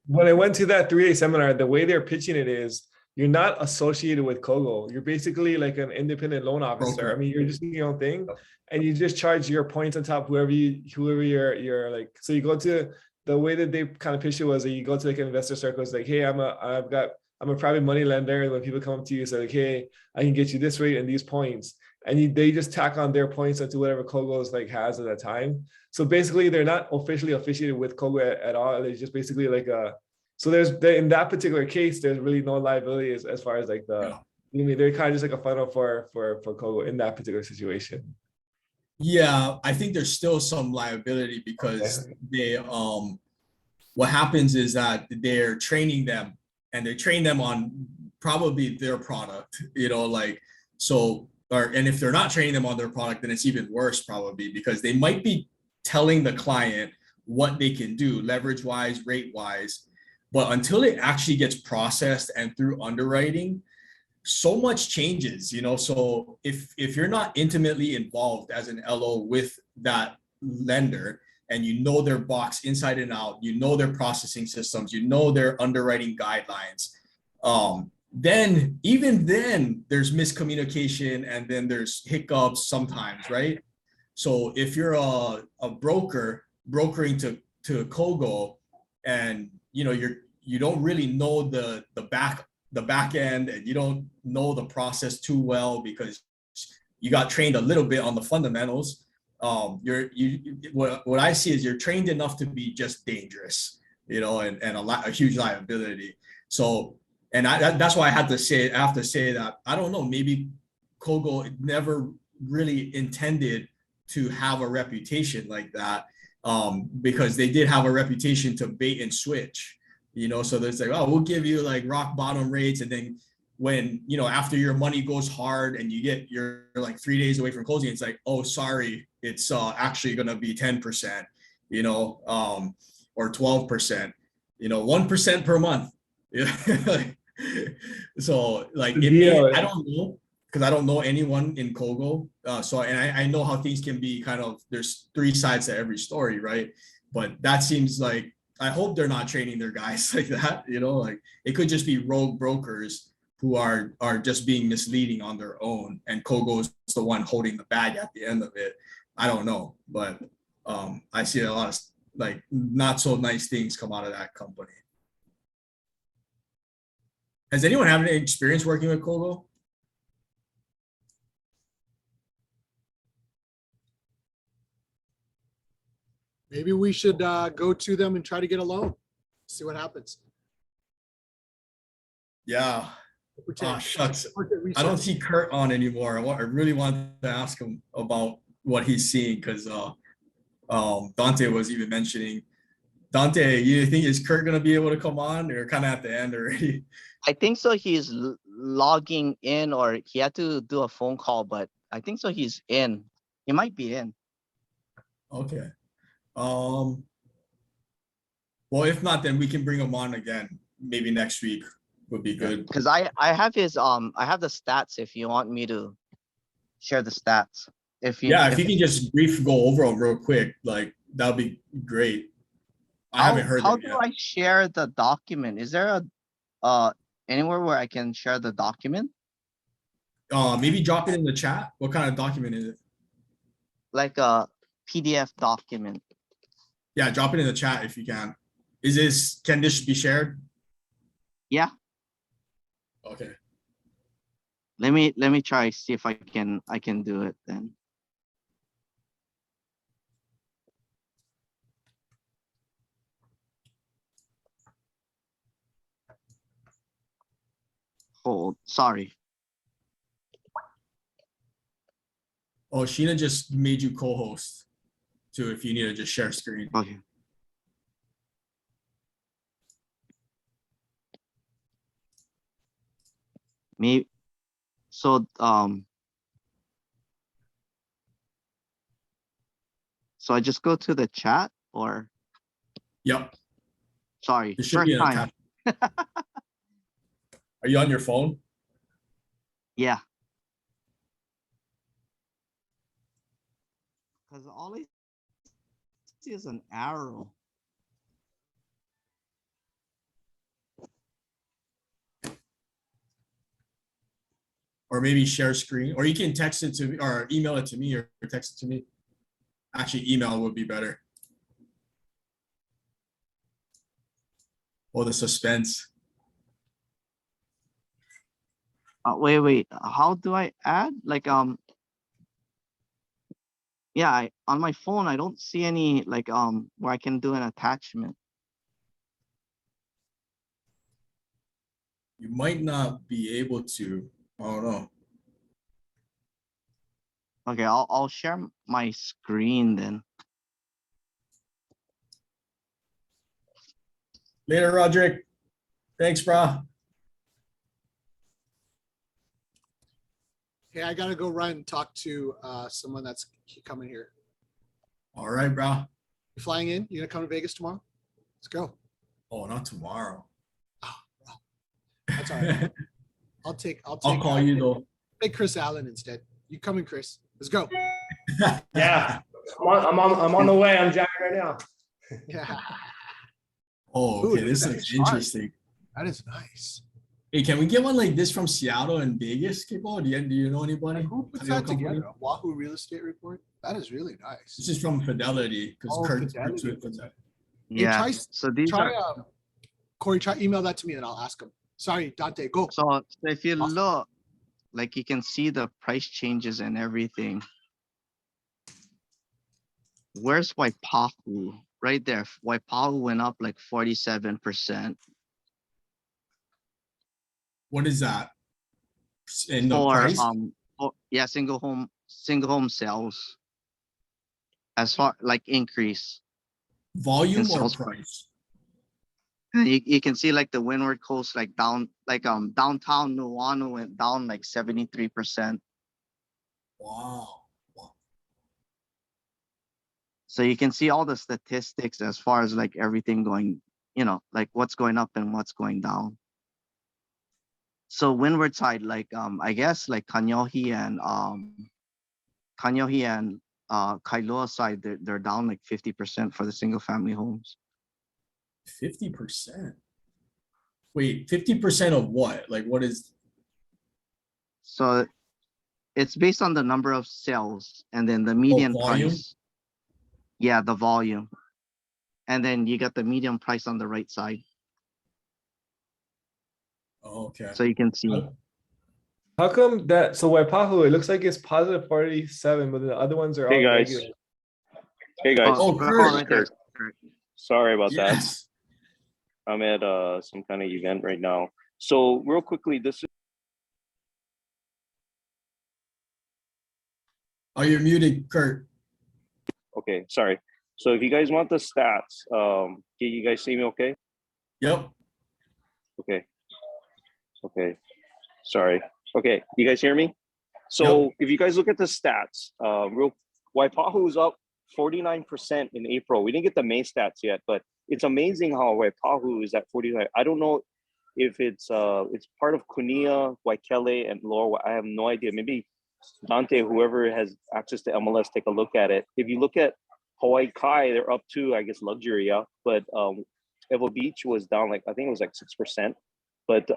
When I went to that 3-day seminar, the way they're pitching it is you're not associated with Kogo. You're basically like an independent loan officer. Broker. I mean, you're just doing your own thing, and you just charge your points on top whoever you're like. So you go to the way that they kind of pitch it was that you go to like an investor circle. It's like, hey, I'm a private money lender. And when people come up to you, say like, hey, I can get you this rate and these points, and they just tack on their points onto whatever Kogo's like has at that time. So basically, they're not officially affiliated with Kogo at all. They're just basically like so in that particular case, there's really no liability as far as like I mean, they're kind of just like a funnel for Kogo in that particular situation. Yeah, I think there's still some liability because they what happens is that they're training them and they train them on probably their product, and if they're not training them on their product, then it's even worse probably because they might be telling the client what they can do leverage wise, rate wise, but until it actually gets processed and through underwriting, so much changes, so if you're not intimately involved as an LO with that lender and their box inside and out, their processing systems, their underwriting guidelines, then there's miscommunication and then there's hiccups sometimes, right? So if you're a broker brokering to Kogo and you don't really know the back end and you don't know the process too well because you got trained a little bit on the fundamentals, what I see is you're trained enough to be just dangerous, and a huge liability. So, and that's why I have to say that I don't know, maybe Kogo never really intended to have a reputation like that, because they did have a reputation to bait and switch, so there's like, oh, we'll give you like rock bottom rates, and then when after your money goes hard and you're like 3 days away from closing, it's like, oh, sorry, it's actually going to be 10%, or 12%, 1% per month. So like The it may, deal. I don't know, because I don't know anyone in Kogo. So and I know how things can be kind of, there's three sides to every story, right? But that seems like, I hope they're not training their guys like that, you know, like it could just be rogue brokers who are just being misleading on their own, and Kogo's the one holding the bag at the end of it. I don't know, but I see a lot of like not so nice things come out of that company. Has anyone had any experience working with Kogo? Maybe we should go to them and try to get a loan. See what happens. Yeah. Pretend. Shucks. Market I don't research. see Kurt on anymore. I really wanted to ask him about what he's seeing, because Dante was even mentioning. Dante, you think, is Kurt gonna be able to come on, or kind of at the end already? I think so. He's logging in, or he had to do a phone call, but I think so. He's in. He might be in. Okay. Well, if not, then we can bring him on again. Maybe next week would be good. Because I have his I have the stats if you want me to share the stats. If you Yeah, if you can just go over them real quick, like that would be great. I haven't heard how them do yet. I share the document? Is there anywhere where I can share the document? Maybe drop it in the chat. What kind of document is it? Like a PDF document. Yeah, drop it in the chat if you can. Can this be shared? Yeah. Okay. Let me try, see if I can do it then. Hold, sorry. Oh, Sheena just made you co-host too, if you need to just share screen. Okay. Maybe so so I just go to the chat, or Yep. sorry, There should first be an time. attachment. Are you on your phone? Yeah. Because all I see is an arrow. Or maybe share screen, or you can text it to me, or email it to me, or text it to me. Actually, email would be better. Oh, the suspense. Wait. How do I add? Like yeah, on my phone I don't see any like where I can do an attachment. You might not be able to. I don't know. Okay, I'll share my screen then. Later, Roderick. Thanks, brah. Hey, I gotta go run and talk to someone that's coming here. All right, brah. You flying in? You gonna come to Vegas tomorrow? Let's go. Oh, not tomorrow. That's all right. I'll I'll call you though. Take Chris Allen instead. You coming, Chris? Let's go. Yeah, I'm on the way. I'm jamming right now. Yeah. Oh, Ooh, okay. look This at that is chart. interesting. That is nice. Hey, can we get one like this from Seattle and Vegas, Kipo? Do you know anybody? Who puts Title that company? together? A Wahoo Real Estate Report? That is really nice. This is from Fidelity, because Oh, Kurt Fidelity. works with Fidelity. Yeah. try- So these Try are Corey, try email that to me and I'll ask him. Sorry, Dante, go. so if you Awesome. look, like you can see the price changes and everything. Where's Waipahu? Right there. Waipahu went up like 47%. What is that? In the For price? yeah, single home sales. As far like increase. Volume in or sales price? And you can see like the Windward Coast like down, like downtown Nuuanu went down like 73%. Wow. So you can see all the statistics as far as like everything going, you know, like what's going up and what's going down. So windward side, like I guess like Kanyohi and Kailua side, they're down like 50% for the single family homes. 50%. Wait, 50% of what? Like what is? So it's based on the number of sales and then the median volume? price. Yeah, the volume. And then you got the median price on the right side. Oh, okay. So you can see. How come that? So Waipahu, it looks like it's positive 47, but the other ones are Hey all guys. negative. Hey guys. Oh, Kurt. right there. Sorry about that. Yes. I'm at some kind of event right now. So real quickly, this is Oh, you're muted, Kurt. okay. Sorry. So if you guys want the stats, can you guys see me okay? Yep. Okay. Okay. Sorry. Okay. You guys hear me? So if you guys look at the stats, Waipahu is up 49% in April. We didn't get the May stats yet, but it's amazing how Waipahu is at 49. I don't know if it's part of Kunia, Waikele, and Lower. I have no idea. Maybe Dante, whoever has access to MLS, take a look at it. If you look at Hawaii Kai, they're up to, I guess, luxury, yeah. But Evo Beach was down like, I think it was like 6%. But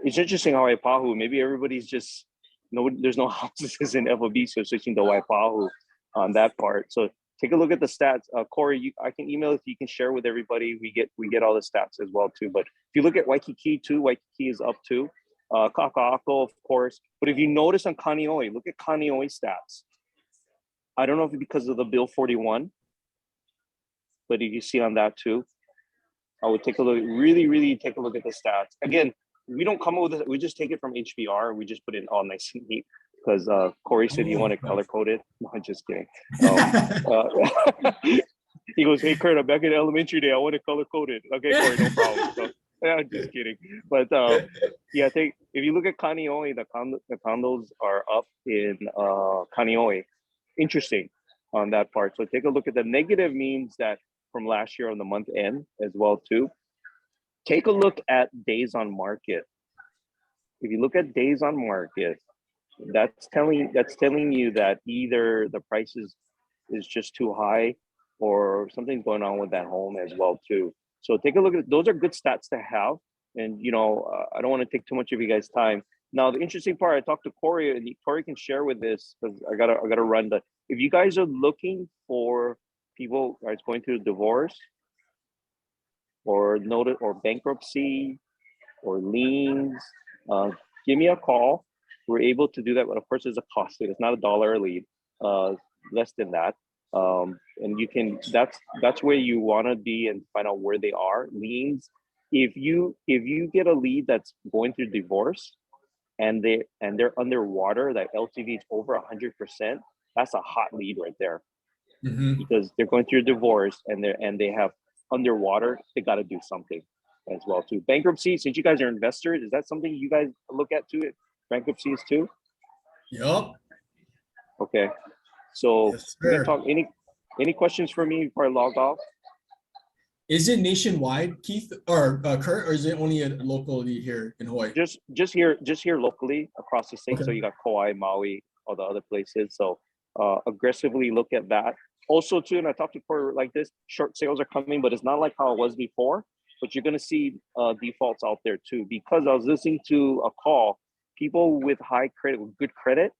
it's interesting how Waipahu, maybe everybody's just, there's no houses in Evo Beach, so switching to Waipahu on that part. So take a look at the stats. Corey, I can email if you can share with everybody. We get all the stats as well too. But if you look at Waikiki too, Waikiki is up too. Kaka'ako, of course. But if you notice on Kaneohe, look at Kaneohe stats. I don't know if it's because of the Bill 41, but if you see on that too, I would take a look, really take a look at the stats. Again, we don't come up with it, we just take it from HBR, we just put it all nice and neat because Corey said he wanted color coded. No, I'm just kidding. He goes, "Hey Kurt, I'm back in elementary day. I want it color coded." Okay, Corey, no problem. So, yeah, I'm just kidding. But yeah, if you look at Kaneohe, the condos are up in Kaneohe. Interesting on that part. So take a look at the negative means that from last year on the month end as well too. Take a look at days on market. If you look at days on market, that's telling you that either the price is just too high or something's going on with that home as well too. So take a look at those are good stats to have. And I don't want to take too much of you guys' time. Now the interesting part, I talked to Corey, and Corey can share with this because I gotta run. But if you guys are looking for people that's going through a divorce or notice or bankruptcy or liens, give me a call. We're able to do that, but of course there's a cost. It's not $1 a lead, less than that. And you can that's where you want to be and find out where they are. Liens. If you get a lead that's going through divorce and they're underwater, that LTV is over 100%, that's a hot lead right there. Mhm. Because they're going through a divorce and they have underwater, they got to do something as well too. Bankruptcy, since you guys are investors, is that something you guys look at too? Bankruptcies too? Yup. Okay. So Yes, we can sir. talk. Any questions for me before I log off? Is it nationwide, Keith or Kurt, or is it only locally here in Hawaii? Just here locally across the state. Okay. So you got Kauai, Maui, all the other places. So aggressively look at that. Also too, and I talked to Corey like this, short sales are coming, but it's not like how it was before. But you're gonna see defaults out there too, because I was listening to a call, people with high credit, with good credit,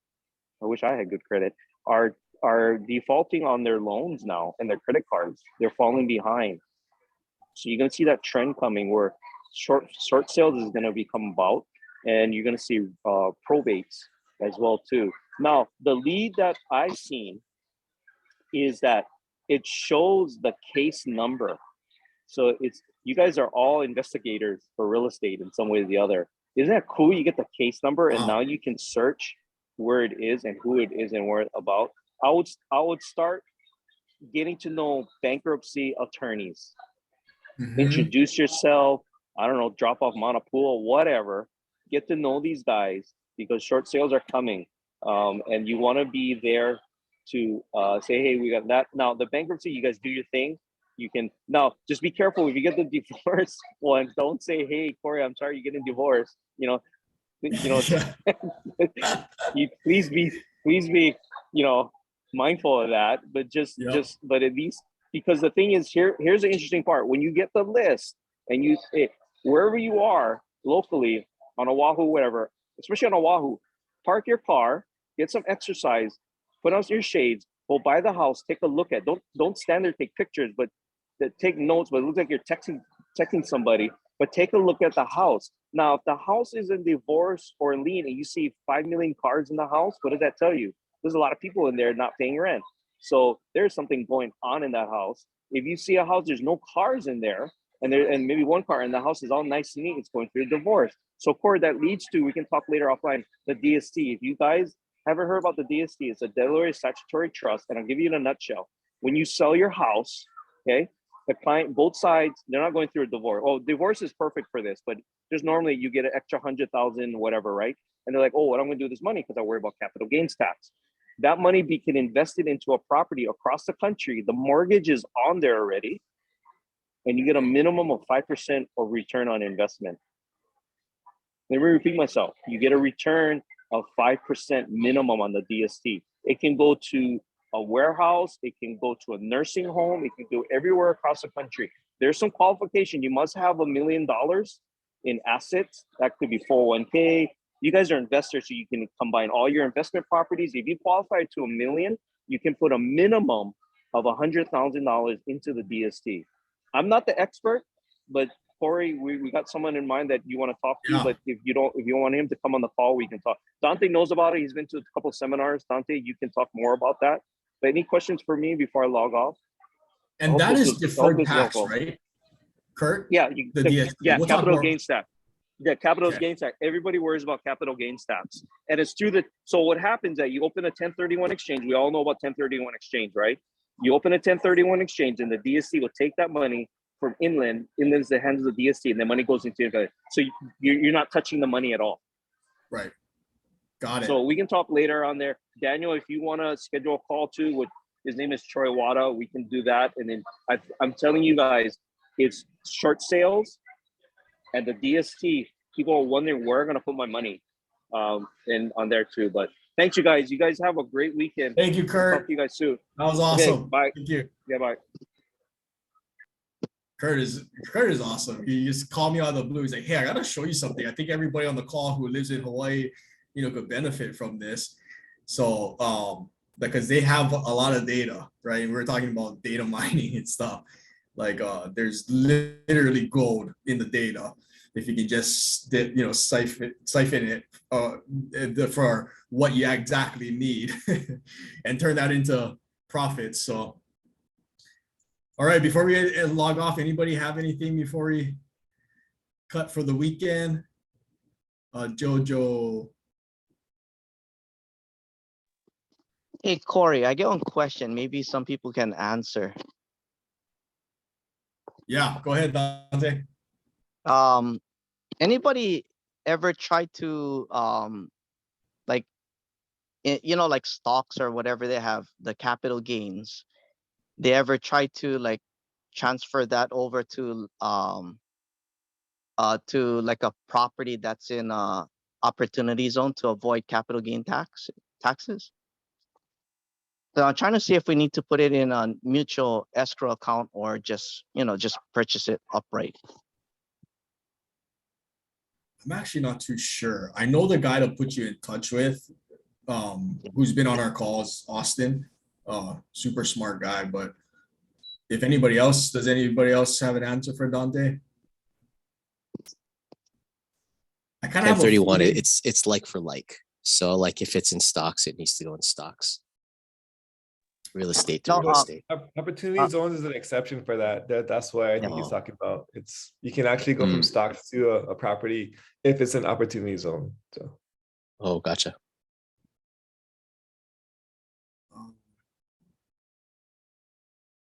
I wish I had good credit, are defaulting on their loans now and their credit cards. They're falling behind. So you're gonna see that trend coming where short sales is gonna become about, and you're gonna see probates as well too. Now, the lead that I've seen is that it shows the case number. So you guys are all investigators for real estate in some way or the other. Isn't that cool? You get the case number and now you can search where it is and who it is and where it's about. I would start getting to know bankruptcy attorneys. Mhm. Introduce yourself. I don't know, drop off Manapua, whatever. Get to know these guys because short sales are coming. And you want to be there to say, hey, we got that. Now, the bankruptcy, you guys do your thing. You can now just be careful if you get the divorce one. Don't say, "Hey, Corey, I'm sorry you're getting divorced." You please be mindful of that. But but at least, because the thing is, here's the interesting part. When you get the list and wherever you are locally on Oahu, whatever, especially on Oahu, park your car, get some exercise, put on your shades, go by the house, take a look at. Don't stand there, take pictures, but take notes. But it looks like you're texting somebody. But take a look at the house. Now, if the house is in divorce or lien, and you see 5 million cars in the house, what does that tell you? There's a lot of people in there not paying rent. So there's something going on in that house. If you see a house, there's no cars in there, and maybe one car, and the house is all nice and neat, it's going through a divorce. So, Corey, that leads to, we can talk later offline, the DST. If you guys haven't heard about the DST, it's a Delaware Statutory Trust, and I'll give you in a nutshell. When you sell your house, okay, the client, both sides, they're not going through a divorce. Well, divorce is perfect for this, but there's normally you get an extra 100,000, whatever, right? And they're like, oh, what am I going to do with this money? Because I worry about capital gains tax. That money can invest it into a property across the country. The mortgage is on there already, and you get a minimum of 5% of return on investment. Let me repeat myself. You get a return of 5% minimum on the DST. It can go to a warehouse, it can go to a nursing home, it can go everywhere across the country. There's some qualification. You must have $1 million in assets. That could be 401k. You guys are investors, so you can combine all your investment properties. If you qualify to $1 million, you can put a minimum of $100,000 into the DST. I'm not the expert, but Corey, we got someone in mind that you want to talk to. But if you want him to come on the call, we can talk. Dante knows about it. He's been to a couple of seminars. Dante, you can talk more about that. But any questions for me before I log off? And that is deferred tax, right, Kurt? Yeah, we'll capital gains tax. Yeah, capital gains tax. Everybody worries about capital gains tax, and it's through so what happens that you open a 1031 exchange. We all know about 1031 exchange, right? You open a 1031 exchange, and the DST will take that money from inland is the hands of the DST, and the money goes into your. So you're not touching the money at all. Right. Got it. So we can talk later on there. Daniel, if you want to schedule a call too, with his name is Troy Wada, we can do that. And then I'm telling you guys, it's short sales and the DST. People are wondering where I'm going to put my money and on there too. But thanks, you guys. You guys have a great weekend. Thank you, Kurt. Talk to you guys soon. That was awesome. Okay, bye. Thank you. Yeah, bye. Kurt is awesome. He just called me out of the blue. He's like, hey, I gotta show you something. I think everybody on the call who lives in Hawaii, could benefit from this. So because they have a lot of data, right? We're talking about data mining and stuff. Like there's literally gold in the data if you can just siphon it for what you exactly need and turn that into profits. So all right, before we log off, anybody have anything before we cut for the weekend? Jojo. Hey, Corey, I get one question. Maybe some people can answer. Yeah, go ahead, Dante. Anybody ever try to like stocks or whatever they have, the capital gains? They ever try to like transfer that over to like a property that's in opportunity zone to avoid capital gain taxes? So I'm trying to see if we need to put it in a mutual escrow account or just purchase it upright. I'm actually not too sure. I know the guy to put you in touch with, who's been on our calls, Austin. Super smart guy. But if does anybody else have an answer for Dante? I kind of 1031. It's like for like. So like if it's in stocks, it needs to go in stocks. Real estate to real estate. Opportunity zones is an exception for that. That's why I think he's talking about. You can actually go from stocks to a property if it's an opportunity zone. So. Oh, gotcha.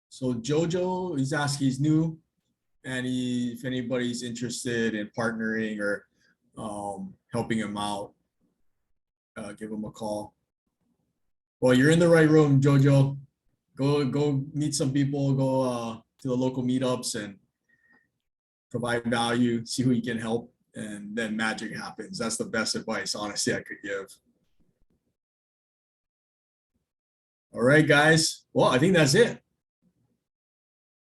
So Jojo is asking, he's new, and if anybody's interested in partnering or helping him out, give him a call. Well, you're in the right room, Jojo. Go meet some people. Go to the local meetups and provide value, see who you can help, and then magic happens. That's the best advice, honestly, I could give. All right, guys. Well, I think that's it.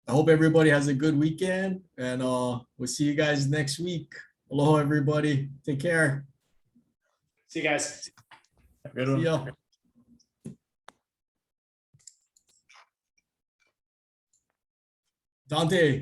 I hope everybody has a good weekend, and we'll see you guys next week. Aloha, everybody. Take care. See you guys. Good See one. ya. Dante.